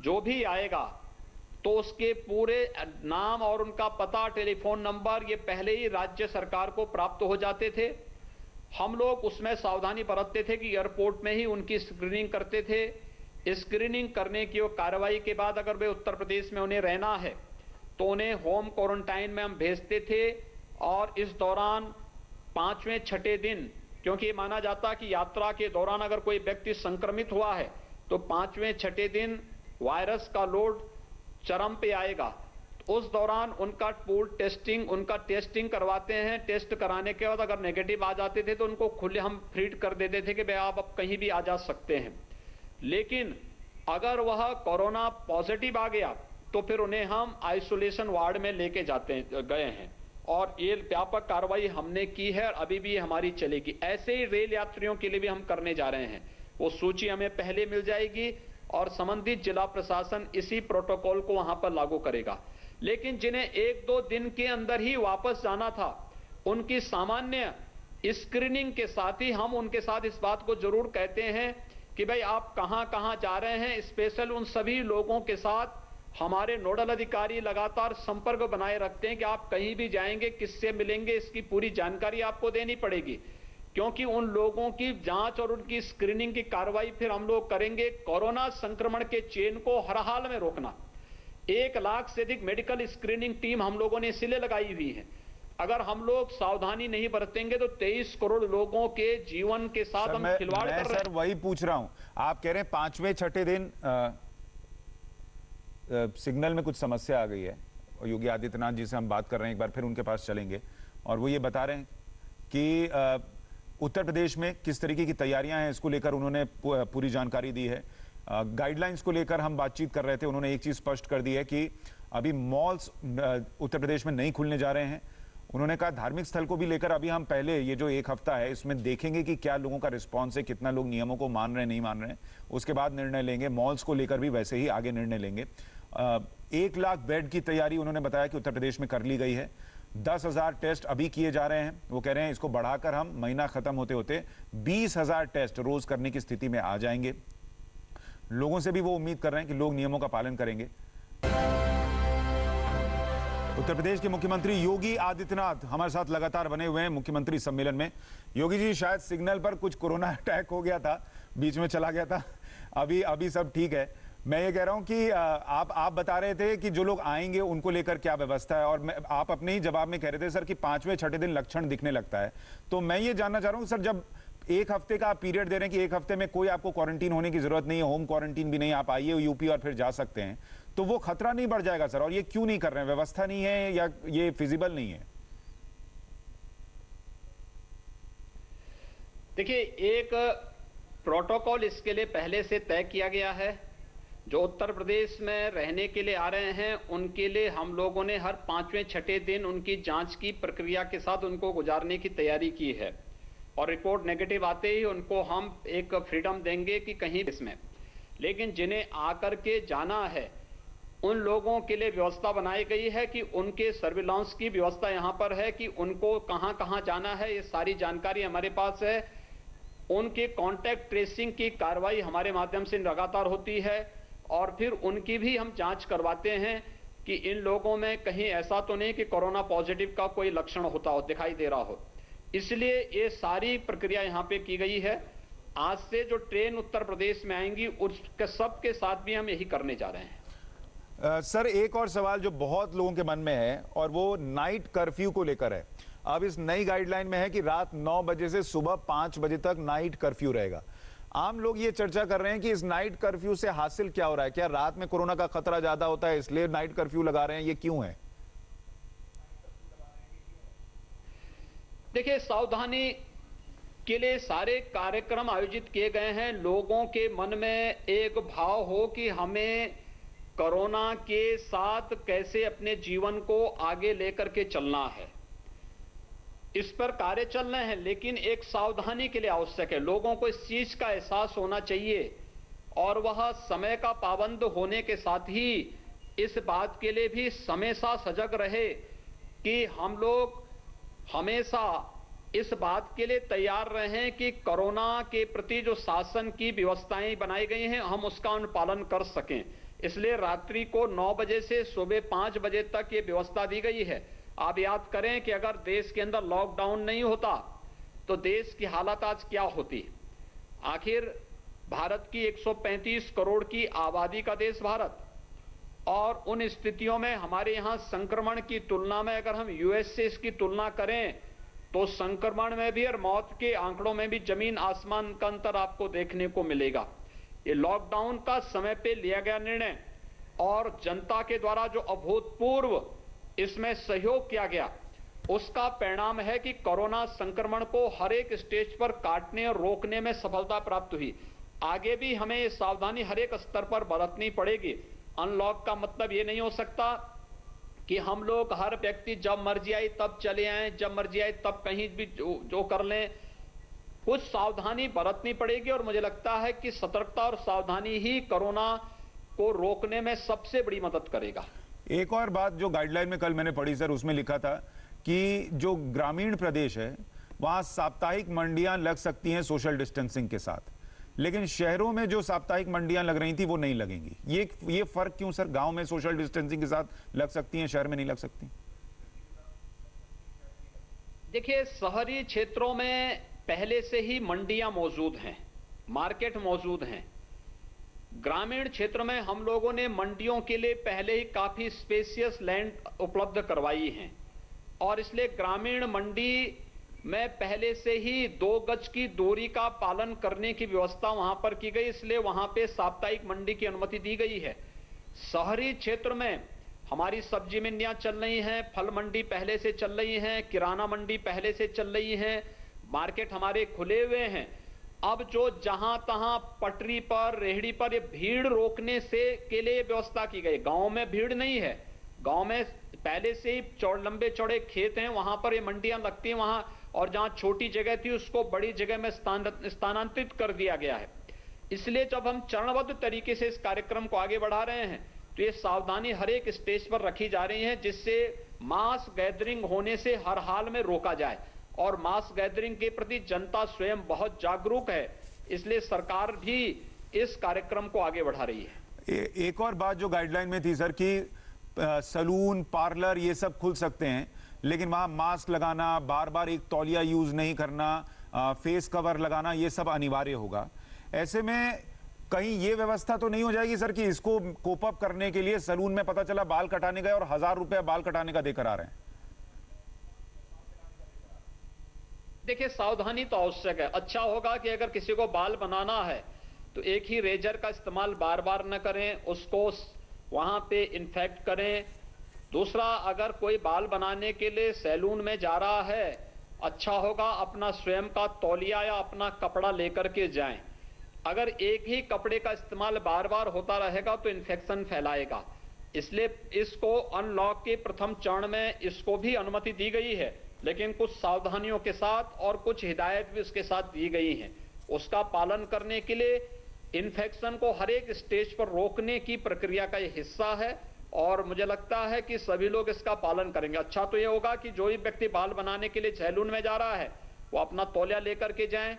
Speaker 2: जो भी आएगा तो उसके पूरे नाम और उनका पता, टेलीफोन नंबर, ये पहले ही राज्य सरकार को प्राप्त हो जाते थे। हम लोग उसमें सावधानी बरतते थे कि एयरपोर्ट में ही उनकी स्क्रीनिंग करते थे। स्क्रीनिंग करने की कार्रवाई के बाद अगर वे उत्तर प्रदेश में उन्हें रहना है तो उन्हें होम क्वारंटाइन में हम भेजते थे, और इस दौरान 5वें 6ठे दिन, क्योंकि ये माना जाता कि यात्रा के दौरान अगर कोई व्यक्ति संक्रमित हुआ है तो 5वें 6ठे दिन वायरस का लोड चरम पे आएगा। तो उस दौरान उनका टेस्टिंग करवाते हैं। टेस्ट कराने के बाद अगर नेगेटिव आ जाते थे तो उनको खुले हम फ्रीड कर देते थे कि भाई आप अब कहीं भी आ जा सकते हैं। लेकिन अगर वह कोरोना पॉजिटिव आ गया तो फिर उन्हें हम आइसोलेशन वार्ड में लेके गए हैं, और ये व्यापक कार्रवाई हमने की है और अभी भी हमारी चलेगी। ऐसे ही रेल यात्रियों के लिए भी हम करने जा रहे हैं। वो सूची हमें पहले मिल जाएगी और संबंधित जिला प्रशासन इसी प्रोटोकॉल को वहां पर लागू करेगा। लेकिन जिन्हें 1-2 दिन के अंदर ही वापस जाना था, उनकी सामान्य स्क्रीनिंग के साथ ही हम उनके साथ इस बात को जरूर कहते हैं कि भाई आप कहां कहां जा रहे हैं। स्पेशल उन सभी लोगों के साथ हमारे नोडल अधिकारी लगातार संपर्क बनाए रखते हैं कि आप कहीं भी जाएंगे, किससे मिलेंगे, इसकी पूरी जानकारी आपको देनी पड़ेगी, क्योंकि उन लोगों की जांच और उनकी स्क्रीनिंग की कार्रवाई फिर हम लोग करेंगे। कोरोना संक्रमण के चेन को हर हाल में रोकना, 1 लाख से अधिक मेडिकल स्क्रीनिंग टीम हम लोगों ने इसलिए लगाई हुई है। अगर हम लोग सावधानी नहीं बरतेंगे तो 23 करोड़ लोगों के जीवन के साथ हम खिलवाड़ कर रहे हैं।
Speaker 1: सर, वही पूछ रहा हूं। आप कह रहे हैं 5वें 6ठे दिन सिग्नल में कुछ समस्या आ गई है, और योगी आदित्यनाथ जी से हम बात कर रहे हैं, एक बार फिर उनके पास चलेंगे, और वो ये बता रहे हैं कि उत्तर प्रदेश में किस तरीके की तैयारियां हैं, इसको लेकर उन्होंने पूरी जानकारी दी है। गाइडलाइंस को लेकर हम बातचीत कर रहे थे, उन्होंने एक चीज स्पष्ट कर दी है कि अभी मॉल्स उत्तर प्रदेश में नहीं खुलने जा रहे हैं। उन्होंने कहा धार्मिक स्थल को भी लेकर अभी हम पहले ये जो एक हफ्ता है इसमें देखेंगे कि क्या लोगों का रिस्पॉन्स है, कितना लोग नियमों को मान रहे हैं, नहीं मान रहे हैं, उसके बाद निर्णय लेंगे। मॉल्स को लेकर भी वैसे ही आगे निर्णय लेंगे। 1 लाख बेड की तैयारी उन्होंने बताया कि उत्तर प्रदेश में कर ली गई है। 10,000 टेस्ट अभी किए जा रहे हैं। वो कह रहे हैं इसको बढ़ाकर हम महीना खत्म होते होते 20,000 टेस्ट रोज करने की स्थिति में आ जाएंगे। लोगों से भी वो उम्मीद कर रहे हैं कि लोग नियमों का पालन करेंगे। उत्तर प्रदेश के मुख्यमंत्री योगी आदित्यनाथ हमारे साथ लगातार बने हुए हैं मुख्यमंत्री सम्मेलन में। योगी जी, शायद सिग्नल पर कुछ कोरोना अटैक हो गया था, बीच में चला गया था, अभी सब ठीक है। मैं ये कह रहा हूं कि आप बता रहे थे कि जो लोग आएंगे उनको लेकर क्या व्यवस्था है, और आप अपने ही जवाब में कह रहे थे सर कि 5वें 6ठे दिन लक्षण दिखने लगता है। तो मैं ये जानना चाह रहा हूं सर, जब 1 हफ्ते का आप पीरियड दे रहे हैं कि 1 हफ्ते में कोई आपको क्वारंटीन होने की जरूरत नहीं है, होम क्वारंटीन भी नहीं, आप आइए यूपी और फिर जा सकते हैं, तो वो खतरा नहीं बढ़ जाएगा सर? और ये क्यों नहीं कर रहे हैं? व्यवस्था नहीं है या ये फिजिबल नहीं है?
Speaker 2: देखिए, एक प्रोटोकॉल इसके लिए पहले से तय किया गया है। जो उत्तर प्रदेश में रहने के लिए आ रहे हैं उनके लिए हम लोगों ने हर 5वें 6ठे दिन उनकी जांच की प्रक्रिया के साथ उनको गुजारने की तैयारी की है, और रिपोर्ट नेगेटिव आते ही उनको हम एक फ्रीडम देंगे कि कहीं इसमें। लेकिन जिन्हें आकर के जाना है उन लोगों के लिए व्यवस्था बनाई गई है कि उनके सर्विलांस की व्यवस्था यहां पर है कि उनको कहां कहां जाना है, ये सारी जानकारी हमारे पास है। उनके कांटेक्ट ट्रेसिंग की कार्रवाई हमारे माध्यम से लगातार होती है, और फिर उनकी भी हम जांच करवाते हैं कि इन लोगों में कहीं ऐसा तो नहीं कि कोरोना पॉजिटिव का कोई लक्षण होता हो, दिखाई दे रहा हो। इसलिए ये सारी प्रक्रिया यहां पे की गई है। आज से जो ट्रेन उत्तर प्रदेश में आएंगी उसके सबके साथ भी हम यही करने जा रहे हैं।
Speaker 1: सर, एक और सवाल जो बहुत लोगों के मन में है और वो नाइट कर्फ्यू को लेकर है। अब इस नई गाइडलाइन में है कि रात 9 बजे से सुबह 5 बजे तक नाइट कर्फ्यू रहेगा। आम लोग ये चर्चा कर रहे हैं कि इस नाइट कर्फ्यू से हासिल क्या हो रहा है? क्या रात में कोरोना का खतरा ज्यादा होता है इसलिए नाइट कर्फ्यू लगा रहे हैं? ये क्यों है?
Speaker 2: देखिए, सावधानी के लिए सारे कार्यक्रम आयोजित किए गए हैं। लोगों के मन में एक भाव हो कि हमें कोरोना के साथ कैसे अपने जीवन को आगे लेकर के चलना है, इस पर कार्य चल रहे हैं। लेकिन एक सावधानी के लिए आवश्यक है, लोगों को इस चीज का एहसास होना चाहिए, और वह समय का पाबंद होने के साथ ही इस बात के लिए भी हमेशा सजग रहे कि हम लोग हमेशा इस बात के लिए तैयार रहें कि कोरोना के प्रति जो शासन की व्यवस्थाएं बनाई गई हैं हम उसका अनुपालन कर सकें। इसलिए रात्रि को 9 बजे से सुबह 5 बजे तक ये व्यवस्था दी गई है। आप याद करें कि अगर देश के अंदर लॉकडाउन नहीं होता तो देश की हालत आज क्या होती। आखिर भारत की 135 करोड़ की आबादी का देश भारत, और उन स्थितियों में हमारे यहां संक्रमण की तुलना में अगर हम यूएस से इसकी तुलना करें तो संक्रमण में भी और मौत के आंकड़ों में भी जमीन आसमान का अंतर आपको देखने को मिलेगा। ये लॉकडाउन का समय पे लिया गया निर्णय और जनता के द्वारा जो अभूतपूर्व इसमें सहयोग किया गया, उसका परिणाम है कि कोरोना संक्रमण को हर एक स्टेज पर काटने और रोकने में सफलता प्राप्त हुई। आगे भी हमें ये सावधानी हर एक स्तर पर बरतनी पड़ेगी। अनलॉक का मतलब ये नहीं हो सकता कि हम लोग हर व्यक्ति जब मर्जी आई तब चले आए, जब मर्जी आई तब कहीं भी जो कर लें। कुछ सावधानी बरतनी पड़ेगी, और मुझे लगता है कि सतर्कता और सावधानी ही कोरोना को रोकने में सबसे बड़ी मदद करेगा।
Speaker 1: एक और बात जो गाइडलाइन में कल मैंने पढ़ी सर, उसमें लिखा था कि जो ग्रामीण प्रदेश है वहां साप्ताहिक मंडियां लग सकती हैं सोशल डिस्टेंसिंग के साथ, लेकिन शहरों में जो साप्ताहिक मंडियां लग रही थी वो नहीं लगेंगी। ये फर्क क्यों सर? गांव में सोशल डिस्टेंसिंग के साथ लग सकती हैं, शहर में नहीं लग सकती?
Speaker 2: देखिए, शहरी क्षेत्रों में पहले से ही मंडियां मौजूद हैं, मार्केट मौजूद हैं। ग्रामीण क्षेत्र में हम लोगों ने मंडियों के लिए पहले ही काफी स्पेशियस लैंड उपलब्ध करवाई हैं, और इसलिए ग्रामीण मंडी में पहले से ही 2 गज की दूरी का पालन करने की व्यवस्था वहां पर की गई, इसलिए वहां पे साप्ताहिक मंडी की अनुमति दी गई है। शहरी क्षेत्र में हमारी सब्जी मंडियां चल रही हैं, फल मंडी पहले से चल रही हैं, किराना मंडी पहले से चल रही हैं, मार्केट हमारे खुले हुए हैं। अब जो जहां तहां पटरी पर, रेहड़ी पर ये भीड़ रोकने से के लिए व्यवस्था की गई। गांव में भीड़ नहीं है, गांव में पहले से ही लंबे चौड़े खेत हैं, वहां पर ये मंडियां लगती हैं वहां, और जहां छोटी जगह थी उसको बड़ी जगह में स्थानांतरित कर दिया गया है। इसलिए जब हम चरणबद्ध तरीके से इस कार्यक्रम को आगे बढ़ा रहे हैं तो ये सावधानी हर एक स्टेज पर रखी जा रही है, जिससे मास गैदरिंग होने से हर हाल में रोका जाए। और मास गैदरिंग के प्रति जनता स्वयं बहुत जागरूक है, इसलिए सरकार भी इस कार्यक्रम को आगे बढ़ा रही है।
Speaker 1: एक और बात जो गाइडलाइन में थी सर कि सलून, पार्लर ये सब खुल सकते हैं, लेकिन वहां मास्क लगाना, बार बार एक तौलिया यूज नहीं करना, फेस कवर लगाना, ये सब अनिवार्य होगा। ऐसे में कहीं ये व्यवस्था तो नहीं हो जाएगी सर कि इसको कोप अप करने के लिए सलून में पता चला बाल कटाने गए और 1000 रुपया बाल कटाने का देकर आ रहे हैं?
Speaker 2: देखिए, सावधानी तो आवश्यक है। अच्छा होगा कि अगर किसी को बाल बनाना है तो एक ही रेजर का इस्तेमाल बार बार न करें, उसको वहां पे इन्फेक्ट करें। दूसरा, अगर कोई बाल बनाने के लिए सैलून में जा रहा है, अच्छा होगा अपना स्वयं का तौलिया या अपना कपड़ा लेकर के जाएं। अगर एक ही कपड़े का इस्तेमाल बार बार होता रहेगा तो इन्फेक्शन फैलाएगा। इसलिए इसको अनलॉक के प्रथम चरण में इसको भी अनुमति दी गई है, लेकिन कुछ सावधानियों के साथ और कुछ हिदायत भी उसके साथ दी गई हैं। उसका पालन करने के लिए इन्फेक्शन को हर एक स्टेज पर रोकने की प्रक्रिया का यह हिस्सा है, और मुझे लगता है कि सभी लोग इसका पालन करेंगे। अच्छा तो यह होगा कि जो भी व्यक्ति बाल बनाने के लिए सैलून में जा रहा है वो अपना तौलिया लेकर के जाएं,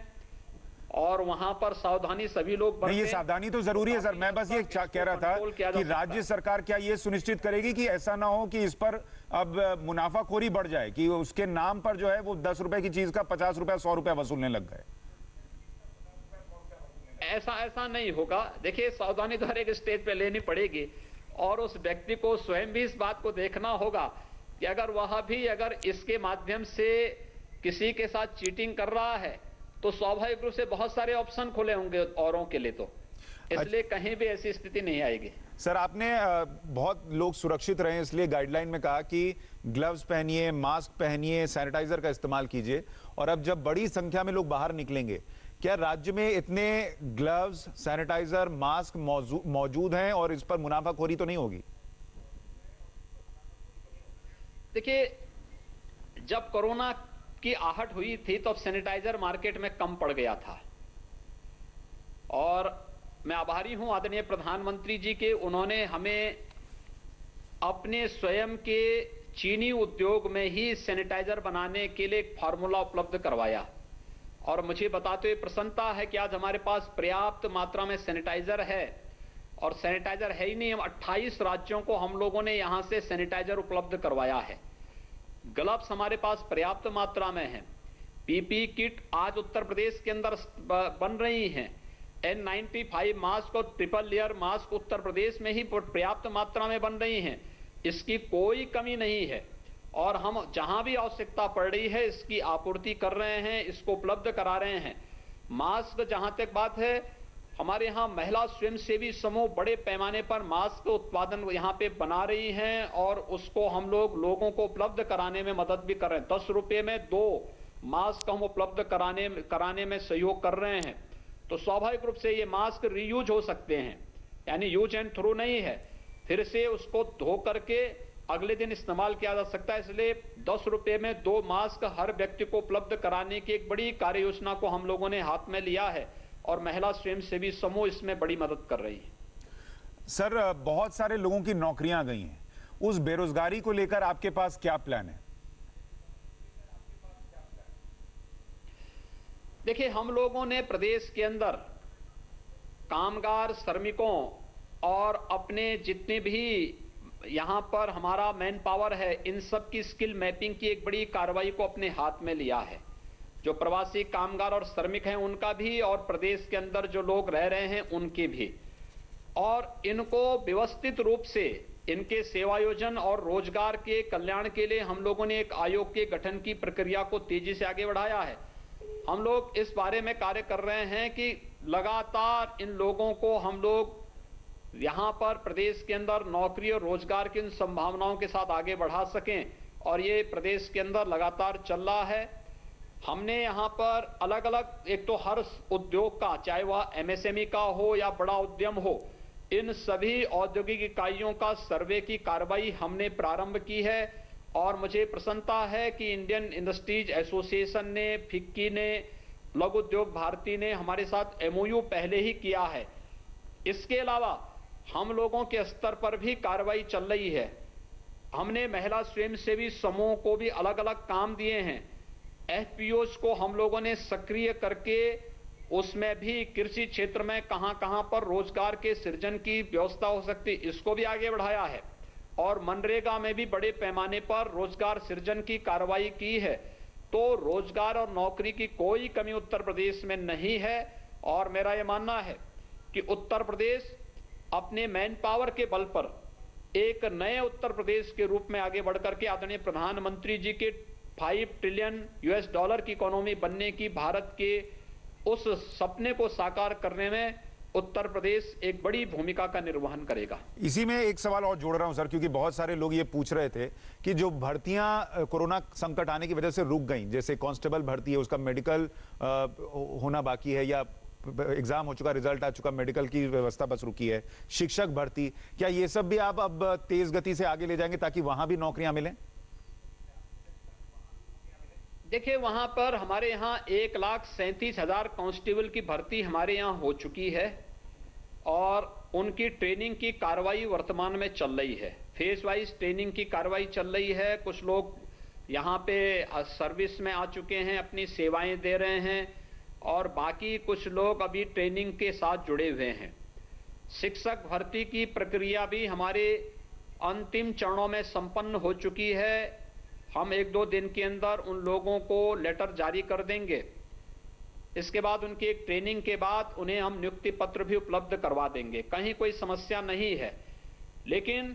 Speaker 2: और वहां पर सावधानी सभी लोग बरतें।
Speaker 1: ये सावधानी तो जरूरी है सर। मैं बस ये कह रहा था कि राज्य सरकार क्या ये सुनिश्चित करेगी कि ऐसा ना हो कि इस पर अब मुनाफाखोरी बढ़ जाए, कि उसके नाम पर जो है वो 10 रुपए की चीज का 50 रुपया 100 रुपया वसूलने लग गए?
Speaker 2: ऐसा नहीं होगा। देखिए, सावधानी तो हर एक स्टेज पे लेनी पड़ेगी, और उस व्यक्ति को स्वयं भी इस बात को देखना होगा कि अगर वह भी अगर इसके माध्यम से किसी के साथ चीटिंग कर रहा है तो स्वाभाविक रूप से बहुत सारे ऑप्शन खुले होंगे औरों के लिए, तो इसलिए कहीं भी ऐसी स्थिति नहीं आएगी।
Speaker 1: सर, आपने बहुत लोग सुरक्षित रहे इसलिए गाइडलाइन में कहा कि ग्लव्स पहनिए, मास्क पहनिए, सैनिटाइजर का इस्तेमाल कीजिए। और अब जब बड़ी संख्या में लोग बाहर निकलेंगे, क्या राज्य में इतने ग्लव्स, सैनिटाइजर, मास्क मौजूद हैं और इस पर मुनाफाखोरी तो नहीं होगी?
Speaker 2: देखिए, जब कोरोना की आहट हुई थी तो सैनिटाइजर मार्केट में कम पड़ गया था, और मैं आभारी हूं आदरणीय प्रधानमंत्री जी के, उन्होंने हमें अपने स्वयं के चीनी उद्योग में ही सैनिटाइजर बनाने के लिए एक फार्मूला उपलब्ध करवाया। और मुझे बताते हुए प्रसन्नता है कि आज हमारे पास पर्याप्त मात्रा में सैनिटाइजर है, और सैनिटाइजर है ही नहीं, हम 28 राज्यों को हम लोगों ने यहां से सैनिटाइजर उपलब्ध करवाया है। ग्लव्स हमारे पास पर्याप्त मात्रा में है। पीपी किट आज उत्तर प्रदेश के अंदर बन रही हैं। N95 मास्क और triple layer mask Uttar Pradesh में ही पर्याप्त मात्रा में बन रही हैं। इसकी कोई कमी नहीं है, और हम जहां भी आवश्यकता पड़ रही है इसकी आपूर्ति कर रहे हैं, इसको उपलब्ध करा रहे हैं। मास्क जहां तक बात है, हमारे यहाँ महिला स्वयंसेवी समूह बड़े पैमाने पर मास्क उत्पादन यहाँ पे बना रही हैं, और उसको हम लोगों को उपलब्ध कराने में मदद भी कर रहे हैं। 10 रुपए में 2 मास्क हम उपलब्ध कराने में सहयोग कर रहे हैं। तो स्वाभाविक रूप से ये मास्क रीयूज हो सकते हैं, यानी यूज एंड थ्रो नहीं है, फिर से उसको धो करके अगले दिन इस्तेमाल किया जा सकता है। इसलिए 10 रुपए में 2 मास्क हर व्यक्ति को उपलब्ध कराने की एक बड़ी कार्य योजना को हम लोगों ने हाथ में लिया है, और महिला स्वयंसेवी समूह इसमें बड़ी मदद कर रही है।
Speaker 1: सर, बहुत सारे लोगों की नौकरियां गई हैं, उस बेरोजगारी को लेकर आपके पास क्या प्लान है?
Speaker 2: देखिए, हम लोगों ने प्रदेश के अंदर कामगार, श्रमिकों और अपने जितने भी यहां पर हमारा मैन पावर है, इन सब की स्किल मैपिंग की एक बड़ी कार्रवाई को अपने हाथ में लिया है। जो प्रवासी कामगार और श्रमिक हैं उनका भी, और प्रदेश के अंदर जो लोग रह रहे हैं उनके भी, और इनको व्यवस्थित रूप से इनके सेवायोजन और रोजगार के कल्याण के लिए हम लोगों ने एक आयोग के गठन की प्रक्रिया को तेजी से आगे बढ़ाया है। हम लोग इस बारे में कार्य कर रहे हैं कि लगातार इन लोगों को हम लोग यहां पर प्रदेश के अंदर नौकरी और रोजगार की इन संभावनाओं के साथ आगे बढ़ा सकें, और ये प्रदेश के अंदर लगातार चल रहा है। हमने यहाँ पर अलग अलग, एक तो हर उद्योग का, चाहे वह MSME का हो या बड़ा उद्यम हो, इन सभी औद्योगिक इकाइयों का सर्वे की कार्रवाई हमने प्रारंभ की है और मुझे प्रसन्नता है कि इंडियन इंडस्ट्रीज एसोसिएशन ने, फिक्की ने, लघु उद्योग भारती ने हमारे साथ एमओयू पहले ही किया है। इसके अलावा हम लोगों के स्तर पर भी कार्रवाई चल रही है। हमने महिला स्वयंसेवी समूह को भी अलग अलग काम दिए हैं। एफपीओज को हम लोगों ने सक्रिय करके उसमें भी कृषि क्षेत्र में कहां-कहां पर रोजगार के सृजन की व्यवस्था हो सकती, इसको भी आगे बढ़ाया है और मनरेगा में भी बड़े पैमाने पर रोजगार सृजन की कार्रवाई की है। तो रोजगार और नौकरी की कोई कमी उत्तर प्रदेश में नहीं है और मेरा यह मानना है कि उत्तर प्रदेश अपने मैन पावर के बल पर एक नए उत्तर प्रदेश के रूप में आगे बढ़कर के आदरणीय प्रधानमंत्री जी के 5 ट्रिलियन यूएस डॉलर की इकोनॉमी बनने की भारत के उस सपने को साकार करने में उत्तर प्रदेश एक बड़ी भूमिका का निर्वहन करेगा।
Speaker 1: इसी में एक सवाल और जोड़ रहा हूं सर, क्योंकि बहुत सारे लोग ये पूछ रहे थे कि जो भर्तियां कोरोना संकट आने की वजह से रुक गई, जैसे कांस्टेबल भर्ती है उसका मेडिकल होना बाकी है या एग्जाम हो चुका, रिजल्ट आ चुका, मेडिकल की व्यवस्था बस रुकी है, शिक्षक भर्ती, क्या ये सब भी आप अब तेज गति से आगे ले जाएंगे ताकि वहां भी नौकरियां मिलें?
Speaker 2: देखिए, वहां पर हमारे यहाँ 1,37,000 कांस्टेबल की भर्ती हमारे यहाँ हो चुकी है और उनकी ट्रेनिंग की कार्रवाई वर्तमान में चल रही है। फेज वाइज ट्रेनिंग की कार्रवाई चल रही है। कुछ लोग यहाँ पे सर्विस में आ चुके हैं, अपनी सेवाएं दे रहे हैं और बाकी कुछ लोग अभी ट्रेनिंग के साथ जुड़े हुए हैं। शिक्षक भर्ती की प्रक्रिया भी हमारे अंतिम चरणों में संपन्न हो चुकी है। हम 1-2 दिन के अंदर उन लोगों को लेटर जारी कर देंगे। इसके बाद उनकी एक ट्रेनिंग के बाद उन्हें हम नियुक्ति पत्र भी उपलब्ध करवा देंगे। कहीं कोई समस्या नहीं है, लेकिन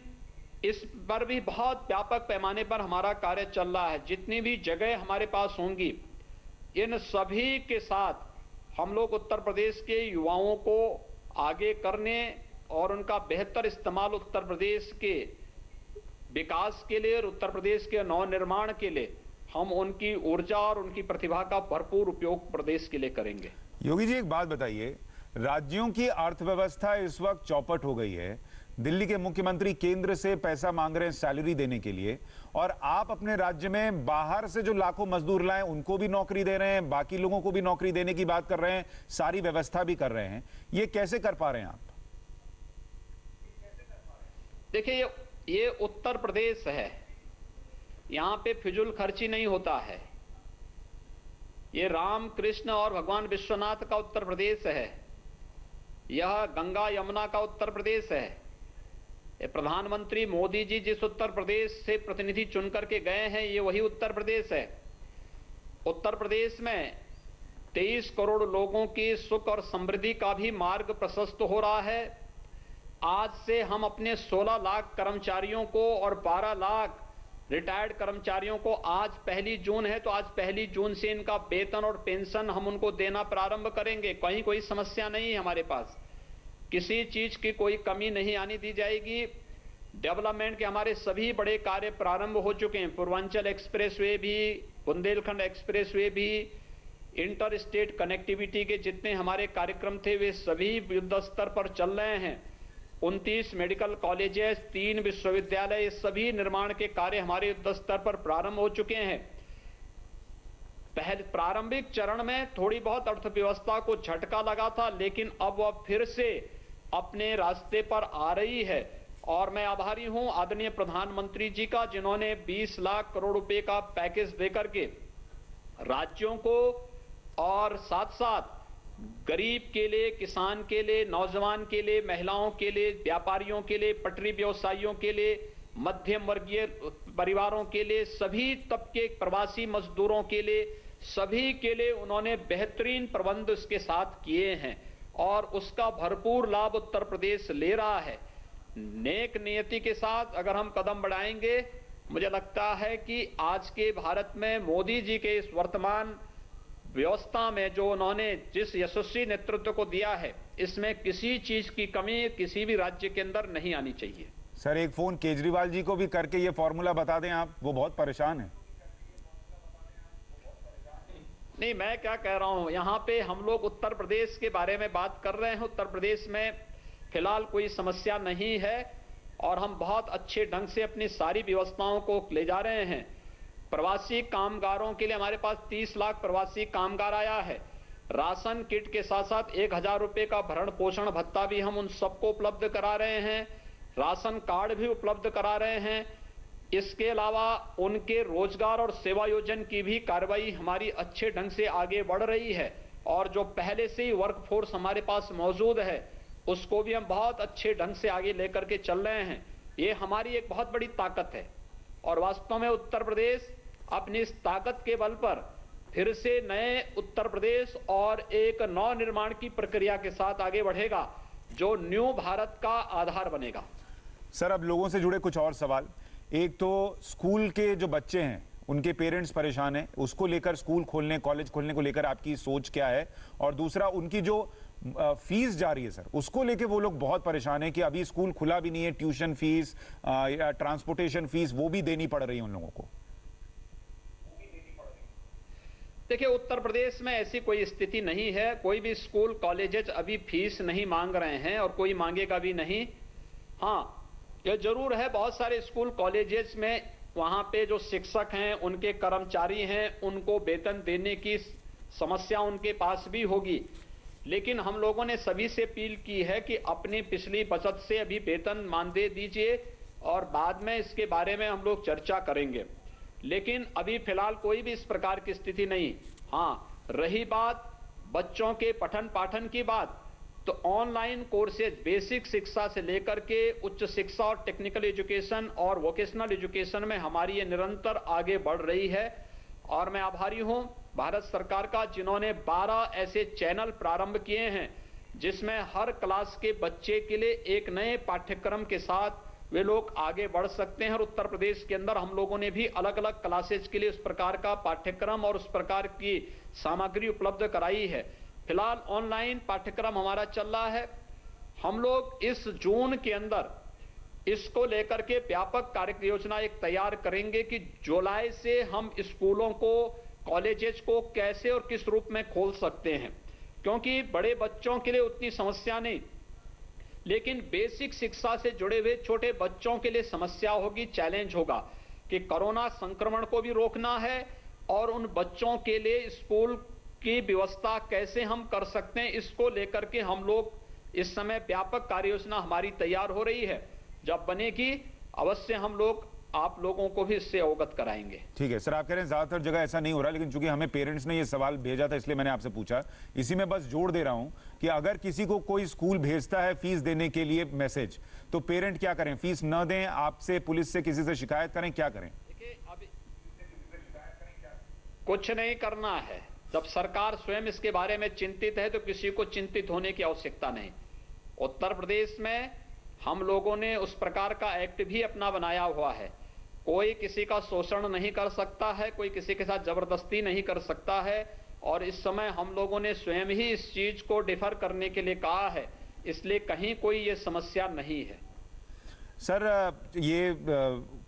Speaker 2: इस पर भी बहुत व्यापक पैमाने पर हमारा कार्य चल रहा है। जितनी भी जगह हमारे पास होंगी, इन सभी के साथ हम लोग उत्तर प्रदेश के युवाओं को आगे करने और उनका बेहतर इस्तेमाल उत्तर प्रदेश के विकास के लिए और उत्तर प्रदेश के नवनिर्माण के लिए हम उनकी ऊर्जा और उनकी प्रतिभा का भरपूर उपयोग प्रदेश के लिए करेंगे।
Speaker 1: योगी जी, एक बात बताइए, राज्यों की अर्थव्यवस्था इस वक्त चौपट हो गई है। दिल्ली के मुख्यमंत्री केंद्र से पैसा मांग रहे हैं सैलरी देने के लिए, और आप अपने राज्य में बाहर से जो लाखों मजदूर लाए उनको भी नौकरी दे रहे हैं, बाकी लोगों को भी नौकरी देने की बात कर रहे हैं, सारी व्यवस्था भी कर रहे हैं। ये कैसे कर पा रहे हैं आप?
Speaker 2: देखिए, ये उत्तर प्रदेश है, यहां पे फिजूल खर्ची नहीं होता है। ये राम कृष्ण और भगवान विश्वनाथ का उत्तर प्रदेश है। यह गंगा यमुना का उत्तर प्रदेश है। ये प्रधानमंत्री मोदी जी जिस उत्तर प्रदेश से प्रतिनिधि चुन करके गए हैं, ये वही उत्तर प्रदेश है। उत्तर प्रदेश में 23 करोड़ लोगों की सुख और समृद्धि का भी मार्ग प्रशस्त हो रहा है। आज से हम अपने 16 लाख कर्मचारियों को और 12 लाख रिटायर्ड कर्मचारियों को, आज 1 जून है तो आज 1 जून से इनका वेतन और पेंशन हम उनको देना प्रारंभ करेंगे। कहीं कोई समस्या नहीं है हमारे पास, किसी चीज की कोई कमी नहीं आने दी जाएगी। डेवलपमेंट के हमारे सभी बड़े कार्य प्रारंभ हो चुके हैं। पूर्वांचल एक्सप्रेसवे भी, बुंदेलखंड एक्सप्रेसवे भी, इंटर स्टेट कनेक्टिविटी के जितने हमारे कार्यक्रम थे वे सभी युद्ध स्तर पर चल रहे हैं। 29 मेडिकल कॉलेजेस, 3 विश्वविद्यालय, ये सभी निर्माण के कार्य हमारे युद्ध स्तर पर प्रारंभ हो चुके हैं। पहले प्रारंभिक चरण में थोड़ी बहुत अर्थव्यवस्था को झटका लगा था, लेकिन अब वह फिर से अपने रास्ते पर आ रही है और मैं आभारी हूं आदरणीय प्रधानमंत्री जी का, जिन्होंने 20 लाख करोड़ रुपए का पैकेज देकर के राज्यों को और साथ साथ गरीब के लिए, किसान के लिए, नौजवान के लिए, महिलाओं के लिए, व्यापारियों के लिए, पटरी व्यवसायियों के लिए, मध्यम वर्गीय परिवारों के लिए, सभी तबके प्रवासी मजदूरों के लिए, सभी के लिए उन्होंने बेहतरीन प्रबंध उसके साथ किए हैं और उसका भरपूर लाभ उत्तर प्रदेश ले रहा है। नेक नियति के साथ अगर हम कदम बढ़ाएंगे, मुझे लगता है कि आज के भारत में मोदी जी के इस वर्तमान व्यवस्था में जो उन्होंने जिस यशस्वी नेतृत्व को दिया है, इसमें किसी चीज की कमी किसी भी राज्य के अंदर नहीं आनी चाहिए।
Speaker 1: सर, एक फोन केजरीवाल जी को भी करके ये फॉर्मूला बता दें आप, वो बहुत परेशान है।
Speaker 2: नहीं, मैं क्या कह रहा हूं, यहां पे हम लोग उत्तर प्रदेश के बारे में बात कर रहे हैं। उत्तर प्रदेश में फिलहाल कोई समस्या नहीं है और हम बहुत अच्छे ढंग से अपनी सारी व्यवस्थाओं को ले जा रहे हैं। प्रवासी कामगारों के लिए हमारे पास 30 लाख प्रवासी कामगार आया है। राशन किट के साथ साथ 1000 रुपए का भरण पोषण भत्ता भी हम उन सबको उपलब्ध करा रहे हैं। राशन कार्ड भी उपलब्ध करा रहे हैं। इसके अलावा उनके रोजगार और सेवा योजन की भी कार्रवाई हमारी अच्छे ढंग से आगे बढ़ रही है और जो पहले से ही वर्कफोर्स हमारे पास मौजूद है उसको भी हम बहुत अच्छे ढंग से आगे लेकर के चल रहे हैं। ये हमारी एक बहुत बड़ी ताकत है और वास्तव में उत्तर प्रदेश अपनी इस ताकत के बल पर फिर से नए उत्तर प्रदेश और एक नव निर्माण की प्रक्रिया के साथ आगे बढ़ेगा जो न्यू भारत का आधार बनेगा।
Speaker 1: सर, अब लोगों से जुड़े कुछ और सवाल। एक तो स्कूल के जो बच्चे हैं उनके पेरेंट्स परेशान हैं, उसको लेकर स्कूल खोलने कॉलेज खोलने को लेकर आपकी सोच क्या है? और दूसरा, उनकी जो फीस जा रही है सर, उसको लेके वो लोग बहुत परेशान हैं कि अभी स्कूल खुला भी नहीं है, ट्यूशन फीस या ट्रांसपोर्टेशन फीस वो भी देनी पड़ रही है उन लोगों को।
Speaker 2: देखिए, उत्तर प्रदेश में ऐसी कोई स्थिति नहीं है। कोई भी स्कूल कॉलेजेस अभी फीस नहीं मांग रहे हैं और कोई मांगेगा भी नहीं। हाँ, यह जरूर है बहुत सारे स्कूल कॉलेजेस में वहां पे जो शिक्षक हैं उनके कर्मचारी हैं उनको वेतन देने की समस्या उनके पास भी होगी, लेकिन हम लोगों ने सभी से अपील की है कि अपनी पिछली बचत से अभी वेतन मानदेय दीजिए और बाद में इसके बारे में हम लोग चर्चा करेंगे। लेकिन अभी फिलहाल कोई भी इस प्रकार की स्थिति नहीं। हाँ, रही बात बच्चों के पठन पाठन की बात, तो ऑनलाइन कोर्सेज बेसिक शिक्षा से लेकर के उच्च शिक्षा और टेक्निकल एजुकेशन और वोकेशनल एजुकेशन में हमारी ये निरंतर आगे बढ़ रही है और मैं आभारी हूं भारत सरकार का जिन्होंने 12 ऐसे चैनल प्रारंभ किए हैं जिसमें हर क्लास के बच्चे के लिए एक नए पाठ्यक्रम के साथ वे लोग आगे बढ़ सकते हैं। और उत्तर प्रदेश के अंदर हम लोगों ने भी अलग अलग क्लासेज के लिए उस प्रकार का पाठ्यक्रम और उस प्रकार की सामग्री उपलब्ध कराई है। फिलहाल ऑनलाइन पाठ्यक्रम हमारा चल रहा है। हम लोग इस जून के अंदर इसको लेकर के व्यापक कार्य योजना एक तैयार करेंगे कि जुलाई से हम स्कूलों को कॉलेजेस को कैसे और किस रूप में खोल सकते हैं, क्योंकि बड़े बच्चों के लिए उतनी समस्या नहीं, लेकिन बेसिक शिक्षा से जुड़े हुए छोटे बच्चों के लिए समस्या होगी, चैलेंज होगा कि कोरोना संक्रमण को भी रोकना है और उन बच्चों के लिए स्कूल की व्यवस्था कैसे हम कर सकते हैं, इसको लेकर के हम लोग इस समय व्यापक कार्य योजना हमारी तैयार हो रही है। जब बनेगी अवश्य हम लोग आप लोगों को भी इससे अवगत कराएंगे।
Speaker 1: ठीक है सर, आप कह रहे हैं ज्यादातर जगह ऐसा नहीं हो रहा, लेकिन चूंकि हमें पेरेंट्स ने ये सवाल भेजा था इसलिए मैंने आपसे पूछा। इसी में बस जोड़ दे रहा हूं कि अगर किसी को कोई स्कूल भेजता है फीस देने के लिए मैसेज, तो पेरेंट क्या करें? फीस न दें, आपसे पुलिस से किसी से शिकायत करें, क्या करें?
Speaker 2: देखिए, अभी कुछ नहीं करना है। जब सरकार स्वयं इसके बारे में चिंतित है तो किसी को चिंतित होने की आवश्यकता नहीं। उत्तर प्रदेश में हम लोगों ने उस प्रकार का एक्ट भी अपना बनाया हुआ है। कोई किसी का शोषण नहीं कर सकता है, कोई किसी के साथ जबरदस्ती नहीं कर सकता है और इस समय हम लोगों ने स्वयं ही इस चीज को डिफर करने के लिए कहा है, इसलिए कहीं कोई ये समस्या नहीं है।
Speaker 1: सर, ये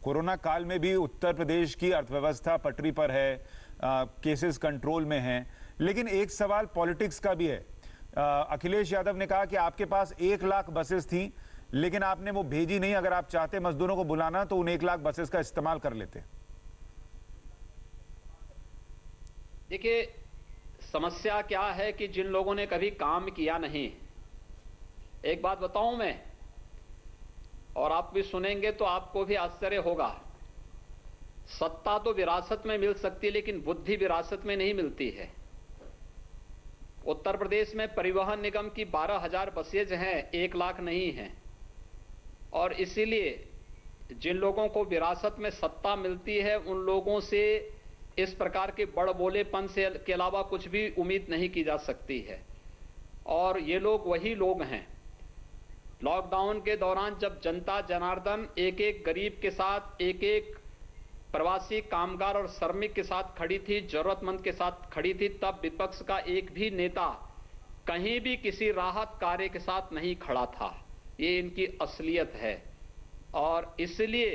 Speaker 1: कोरोना काल में भी उत्तर प्रदेश की अर्थव्यवस्था पटरी पर है, केसेस कंट्रोल में हैं, लेकिन एक सवाल पॉलिटिक्स का भी है। अखिलेश यादव ने कहा कि आपके पास 1 लाख बसेस थी, लेकिन आपने वो भेजी नहीं। अगर आप चाहते मजदूरों को बुलाना तो उन 1 लाख बसेस का इस्तेमाल कर लेते।
Speaker 2: देखिए, समस्या क्या है कि जिन लोगों ने कभी काम किया नहीं, एक बात बताऊं मैं और आप भी सुनेंगे तो आपको भी आश्चर्य होगा, सत्ता तो विरासत में मिल सकती है लेकिन बुद्धि विरासत में नहीं मिलती है। उत्तर प्रदेश में परिवहन निगम की 12,000 बसेज हैं, 1 लाख नहीं हैं, और इसीलिए जिन लोगों को विरासत में सत्ता मिलती है उन लोगों से इस प्रकार के बड़बोलेपन से के अलावा कुछ भी उम्मीद नहीं की जा सकती है। और ये लोग वही लोग हैं। लॉकडाउन के दौरान जब जनता जनार्दन एक एक गरीब के साथ, एक एक प्रवासी कामगार और श्रमिक के साथ खड़ी थी, जरूरतमंद के साथ खड़ी थी, तब विपक्ष का एक भी नेता कहीं भी किसी राहत कार्य के साथ नहीं खड़ा था। ये इनकी असलियत है और इसलिए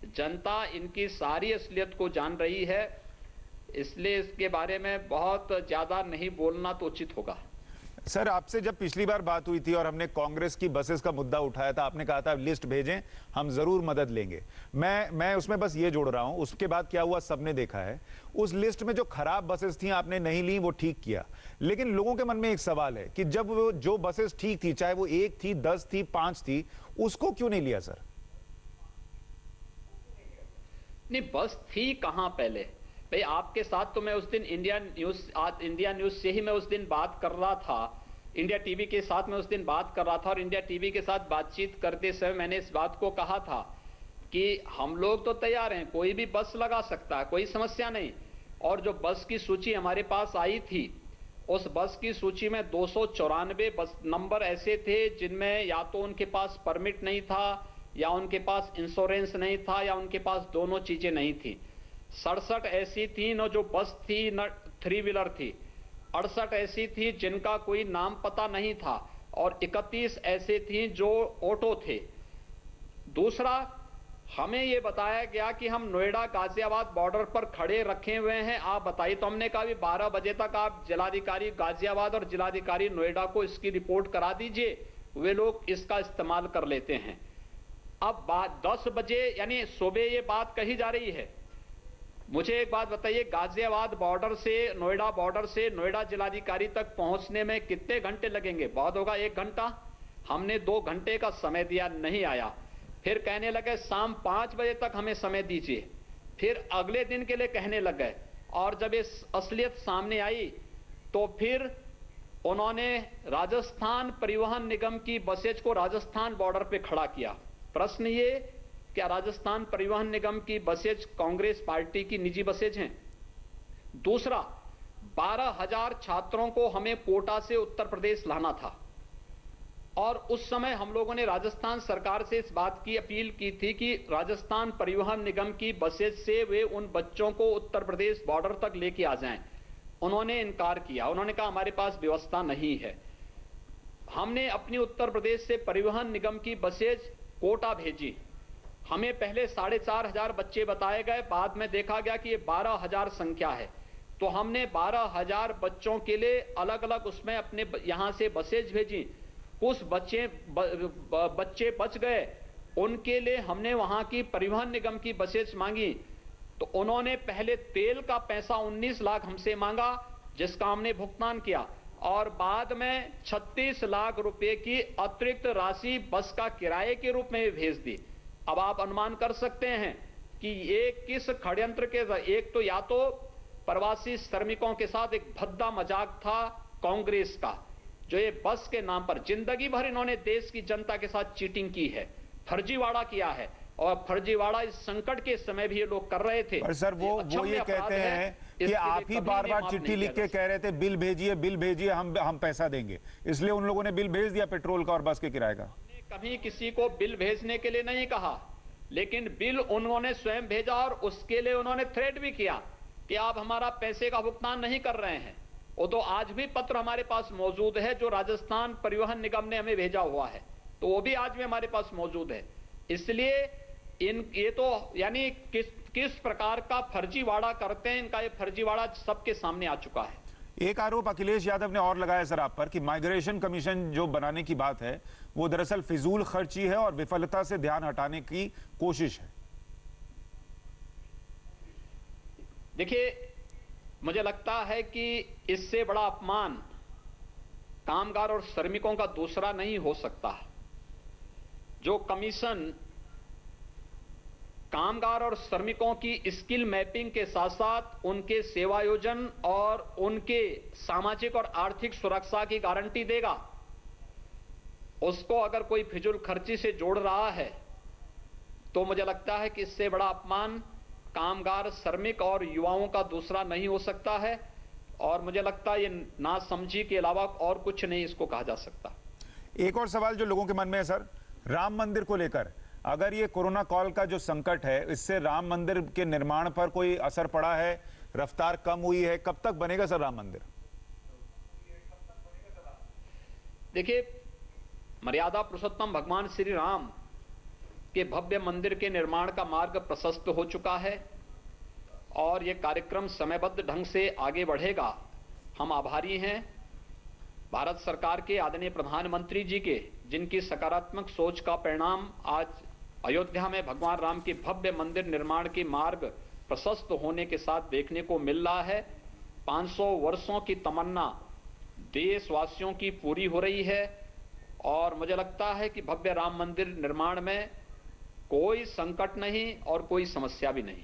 Speaker 2: जनता इनकी सारी असलियत को जान रही है, इसलिए इसके बारे में बहुत ज्यादा नहीं बोलना तो उचित होगा।
Speaker 1: सर, आपसे जब पिछली बार बात हुई थी और हमने कांग्रेस की बसेस का मुद्दा उठाया था, आपने कहा था लिस्ट भेजें, हम जरूर मदद लेंगे। मैं उसमें बस ये जोड़ रहा हूं, उसके बाद क्या हुआ सबने देखा है। उस लिस्ट में जो खराब बसेस थी आपने नहीं ली, वो ठीक किया। लेकिन लोगों के मन में एक सवाल है कि जब वो जो बसेस ठीक थी, चाहे वो 1 थी, 10 थी, 5 थी, उसको क्यों नहीं लिया सर?
Speaker 2: नहीं, बस थी कहां पहले? भाई आपके साथ तो मैं उस दिन इंडिया न्यूज से ही मैं उस दिन बात कर रहा था, इंडिया टीवी के साथ मैं उस दिन बात कर रहा था, और इंडिया टीवी के साथ बातचीत करते समय मैंने इस बात को कहा था कि हम लोग तो तैयार हैं, कोई भी बस लगा सकता है, कोई समस्या नहीं। और जो बस की सूची हमारे पास आई थी, उस बस की सूची में 294 बस नंबर ऐसे थे जिनमें या तो उनके पास परमिट नहीं था, या उनके पास इंश्योरेंस नहीं था, या उनके पास दोनों चीजें नहीं थी। 67 ऐसी थी न जो बस थी न 3 व्हीलर थी, 68 ऐसी थी जिनका कोई नाम पता नहीं था, और 31 ऐसे थी जो ऑटो थे। दूसरा, हमें यह बताया गया कि हम नोएडा गाजियाबाद बॉर्डर पर खड़े रखे हुए हैं, आप बताइए। तो हमने कहा 12 बजे तक आप जिलाधिकारी गाजियाबाद और जिलाधिकारी नोएडा को इसकी रिपोर्ट करा दीजिए, वे लोग इसका इस्तेमाल कर लेते हैं। अब 10 बजे यानी सुबह ये बात कही जा रही है। मुझे एक बात बताइए, गाजियाबाद बॉर्डर से नोएडा जिलाधिकारी तक पहुंचने में कितने घंटे लगेंगे? बहुत होगा 1 घंटा। हमने 2 घंटे का समय दिया, नहीं आया। फिर कहने लगे शाम 5 बजे तक हमें समय दीजिए, फिर अगले दिन के लिए कहने लगे। और जब इस असलियत सामने आई तो फिर उन्होंने राजस्थान परिवहन निगम की बसेज को राजस्थान बॉर्डर पे खड़ा किया। प्रश्न ये, क्या राजस्थान परिवहन निगम की बसेज कांग्रेस पार्टी की निजी बसेज हैं? दूसरा, 12,000 छात्रों को हमें कोटा से उत्तर प्रदेश लाना था, और उस समय हम लोगों ने राजस्थान सरकार से इस बात की अपील की थी कि राजस्थान परिवहन निगम की बसेज से वे उन बच्चों को उत्तर प्रदेश बॉर्डर तक लेके आ जाएं। उन्होंने इनकार किया, उन्होंने कहा हमारे पास व्यवस्था नहीं है। हमने अपनी उत्तर प्रदेश से परिवहन निगम की बसेज कोटा भेजी। हमें पहले 4,500 बच्चे बताए गए, बाद में देखा गया कि ये 12,000 संख्या है। तो हमने 12,000 बच्चों के लिए अलग अलग उसमें अपने यहां से बसेज भेजी। कुछ बच्चे बच गए, उनके लिए हमने वहां की परिवहन निगम की बसेज मांगी। तो उन्होंने पहले तेल का पैसा 19 लाख हमसे मांगा, जिसका हमने भुगतान किया, और बाद में 36 लाख रुपए की अतिरिक्त राशि बस का किराए के रूप में भेज दी। अब आप अनुमान कर सकते हैं कि ये किस षड्यंत्र के, एक तो या तो प्रवासी श्रमिकों के साथ एक भद्दा मजाक था कांग्रेस का, जो ये बस के नाम पर जिंदगी भर इन्होंने देश की जनता के साथ चीटिंग की है, फर्जीवाड़ा किया है, और फर्जीवाड़ा इस संकट के समय भी ये लोग कर रहे थे।
Speaker 1: पर सर वो ये कहते हैं कि आप ही बार बार चिट्ठी लिख के कह रहे थे बिल भेजिए, हम पैसा देंगे, इसलिए उन लोगों ने बिल भेज दिया पेट्रोल का और बस के किराए का।
Speaker 2: कभी किसी को बिल भेजने के लिए नहीं कहा, लेकिन बिल उन्होंने स्वयं भेजा, और उसके लिए उन्होंने थ्रेट भी किया कि आप हमारा पैसे का भुगतान नहीं कर रहे हैं। वो तो आज भी पत्र हमारे पास मौजूद है जो राजस्थान परिवहन निगम ने हमें भेजा हुआ है, तो वो भी आज भी हमारे पास मौजूद है। इसलिए ये तो यानी किस प्रकार का फर्जीवाड़ा करते हैं, इनका ये फर्जीवाड़ा सबके सामने आ चुका है।
Speaker 1: एक आरोप अखिलेश यादव ने और लगाया सर आप पर कि माइग्रेशन कमीशन जो बनाने की बात है वो दरअसल फिजूल खर्ची है और विफलता से ध्यान हटाने की कोशिश है।
Speaker 2: देखिए, मुझे लगता है कि इससे बड़ा अपमान कामगार और श्रमिकों का दूसरा नहीं हो सकता। जो कमीशन कामगार और श्रमिकों की स्किल मैपिंग के साथ साथ उनके सेवायोजन और उनके सामाजिक और आर्थिक सुरक्षा की गारंटी देगा, उसको अगर कोई फिजूल खर्ची से जोड़ रहा है तो मुझे लगता है कि इससे बड़ा अपमान कामगार, श्रमिक और युवाओं का दूसरा नहीं हो सकता है। और मुझे लगता है ये नासमझी के अलावा और कुछ नहीं इसको कहा जा सकता।
Speaker 1: एक और सवाल जो लोगों के मन में है सर, राम मंदिर को लेकर, अगर ये कोरोना काल का जो संकट है इससे राम मंदिर के निर्माण पर कोई असर पड़ा है, रफ्तार कम हुई है, कब तक बनेगा सर राम मंदिर?
Speaker 2: देखिए, मर्यादा पुरुषोत्तम भगवान श्री राम के भव्य मंदिर के निर्माण का मार्ग प्रशस्त हो चुका है और यह कार्यक्रम समयबद्ध ढंग से आगे बढ़ेगा। हम आभारी हैं भारत सरकार के आदरणीय प्रधानमंत्री जी के जिनकी सकारात्मक सोच का परिणाम आज अयोध्या में भगवान राम के भव्य मंदिर निर्माण के मार्ग प्रशस्त होने के साथ देखने को मिल रहा है। 500 वर्षों की तमन्ना देशवासियों की पूरी हो रही है और मुझे लगता है कि भव्य राम मंदिर निर्माण में कोई संकट नहीं और कोई समस्या भी नहीं।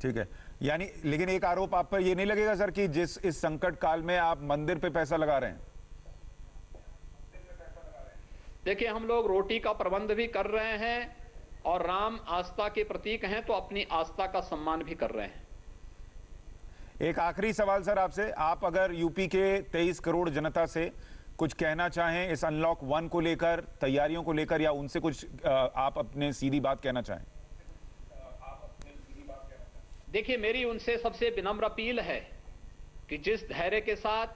Speaker 1: ठीक है, यानी लेकिन एक आरोप आप पर ये नहीं लगेगा सर कि जिस इस संकट काल में आप मंदिर पे पैसा लगा रहे हैं?
Speaker 2: देखिए, हम लोग रोटी का प्रबंध भी कर रहे हैं और राम आस्था के प्रतीक हैं तो अपनी आस्था का सम्मान भी कर रहे हैं।
Speaker 1: एक आखिरी सवाल सर आपसे, आप अगर यूपी के 23 करोड़ जनता से कुछ कहना चाहें इस अनलॉक 1 को लेकर, तैयारियों को लेकर, या उनसे कुछ आप अपने सीधी बात कहना चाहें?
Speaker 2: देखिए, मेरी उनसे सबसे विनम्र अपील है कि जिस धैर्य के साथ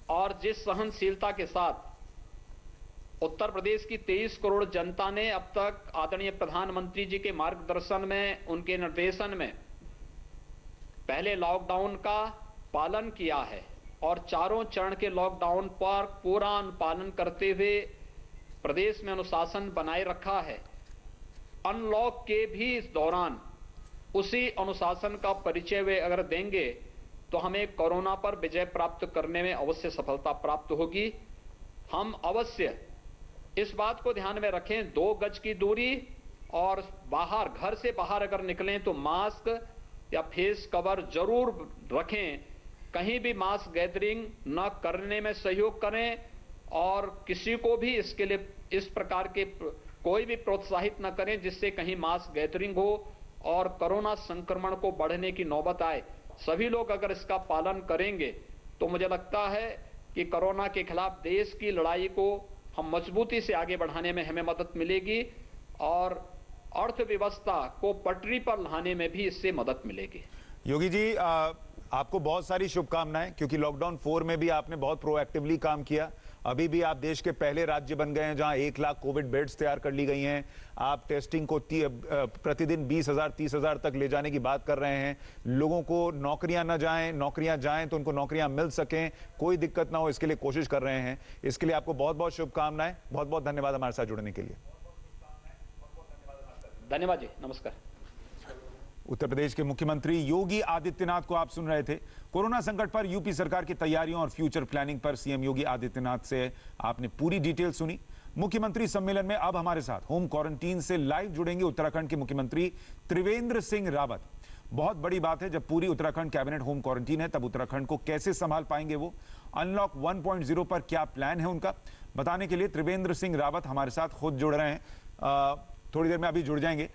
Speaker 2: और जिस सहनशीलता के साथ उत्तर प्रदेश की 23 करोड़ जनता ने अब तक आदरणीय प्रधानमंत्री जी के मार्गदर्शन में, उनके निर्देशन में पहले लॉकडाउन का पालन किया है और चारों चरण के लॉकडाउन पर पूरा अनुपालन करते हुए प्रदेश में अनुशासन बनाए रखा है, अनलॉक के भी इस दौरान उसी अनुशासन का परिचय वे अगर देंगे तो हमें कोरोना पर विजय प्राप्त करने में अवश्य सफलता प्राप्त होगी। हम अवश्य इस बात को ध्यान में रखें, 2 गज की दूरी और बाहर, घर से बाहर अगर निकलें तो मास्क या फेस कवर जरूर रखें। कहीं भी मास गैदरिंग न करने में सहयोग करें और किसी को भी इसके लिए इस प्रकार के कोई भी प्रोत्साहित न करें जिससे कहीं मास गैदरिंग हो और कोरोना संक्रमण को बढ़ने की नौबत आए। सभी लोग अगर इसका पालन करेंगे तो मुझे लगता है कि कोरोना के खिलाफ देश की लड़ाई को हम मजबूती से आगे बढ़ाने में हमें मदद मिलेगी और अर्थव्यवस्था को पटरी पर लाने में भी इससे मदद मिलेगी।
Speaker 1: योगी जी, आपको बहुत सारी शुभकामनाएं, क्योंकि लॉकडाउन 4 में भी आपने बहुत प्रोएक्टिवली काम किया। अभी भी आप देश के पहले राज्य बन गए हैं जहां 1 लाख कोविड बेड्स तैयार कर ली गई हैं। आप टेस्टिंग को प्रतिदिन 20,000 30,000 तक ले जाने की बात कर रहे हैं। लोगों को नौकरियां न जाएं, नौकरियां जाएं तो उनको नौकरियां मिल सकें, कोई दिक्कत ना हो, इसके लिए कोशिश कर रहे हैं। इसके लिए आपको बहुत बहुत शुभकामनाएं। बहुत बहुत धन्यवाद हमारे साथ जुड़ने के लिए।
Speaker 2: धन्यवाद जी, नमस्कार।
Speaker 1: उत्तर प्रदेश के मुख्यमंत्री योगी आदित्यनाथ को आप सुन रहे थे। कोरोना संकट पर यूपी सरकार की तैयारियों और फ्यूचर प्लानिंग पर सीएम योगी आदित्यनाथ से आपने पूरी डिटेल सुनी। मुख्यमंत्री सम्मेलन में अब हमारे साथ होम क्वारंटीन से लाइव जुड़ेंगे उत्तराखंड के मुख्यमंत्री त्रिवेंद्र सिंह रावत। बहुत बड़ी बात है, जब पूरी उत्तराखंड कैबिनेट होम क्वारंटीन है तब उत्तराखंड को कैसे संभाल पाएंगे वो, अनलॉक 1.0 पर क्या प्लान है उनका, बताने के लिए त्रिवेंद्र सिंह रावत हमारे साथ खुद जुड़ रहे हैं। थोड़ी देर में अभी जुड़ जाएंगे।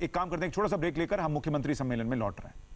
Speaker 1: एक काम करते हैं, एक छोटा सा ब्रेक लेकर हम मुख्यमंत्री सम्मेलन में लौट रहे हैं।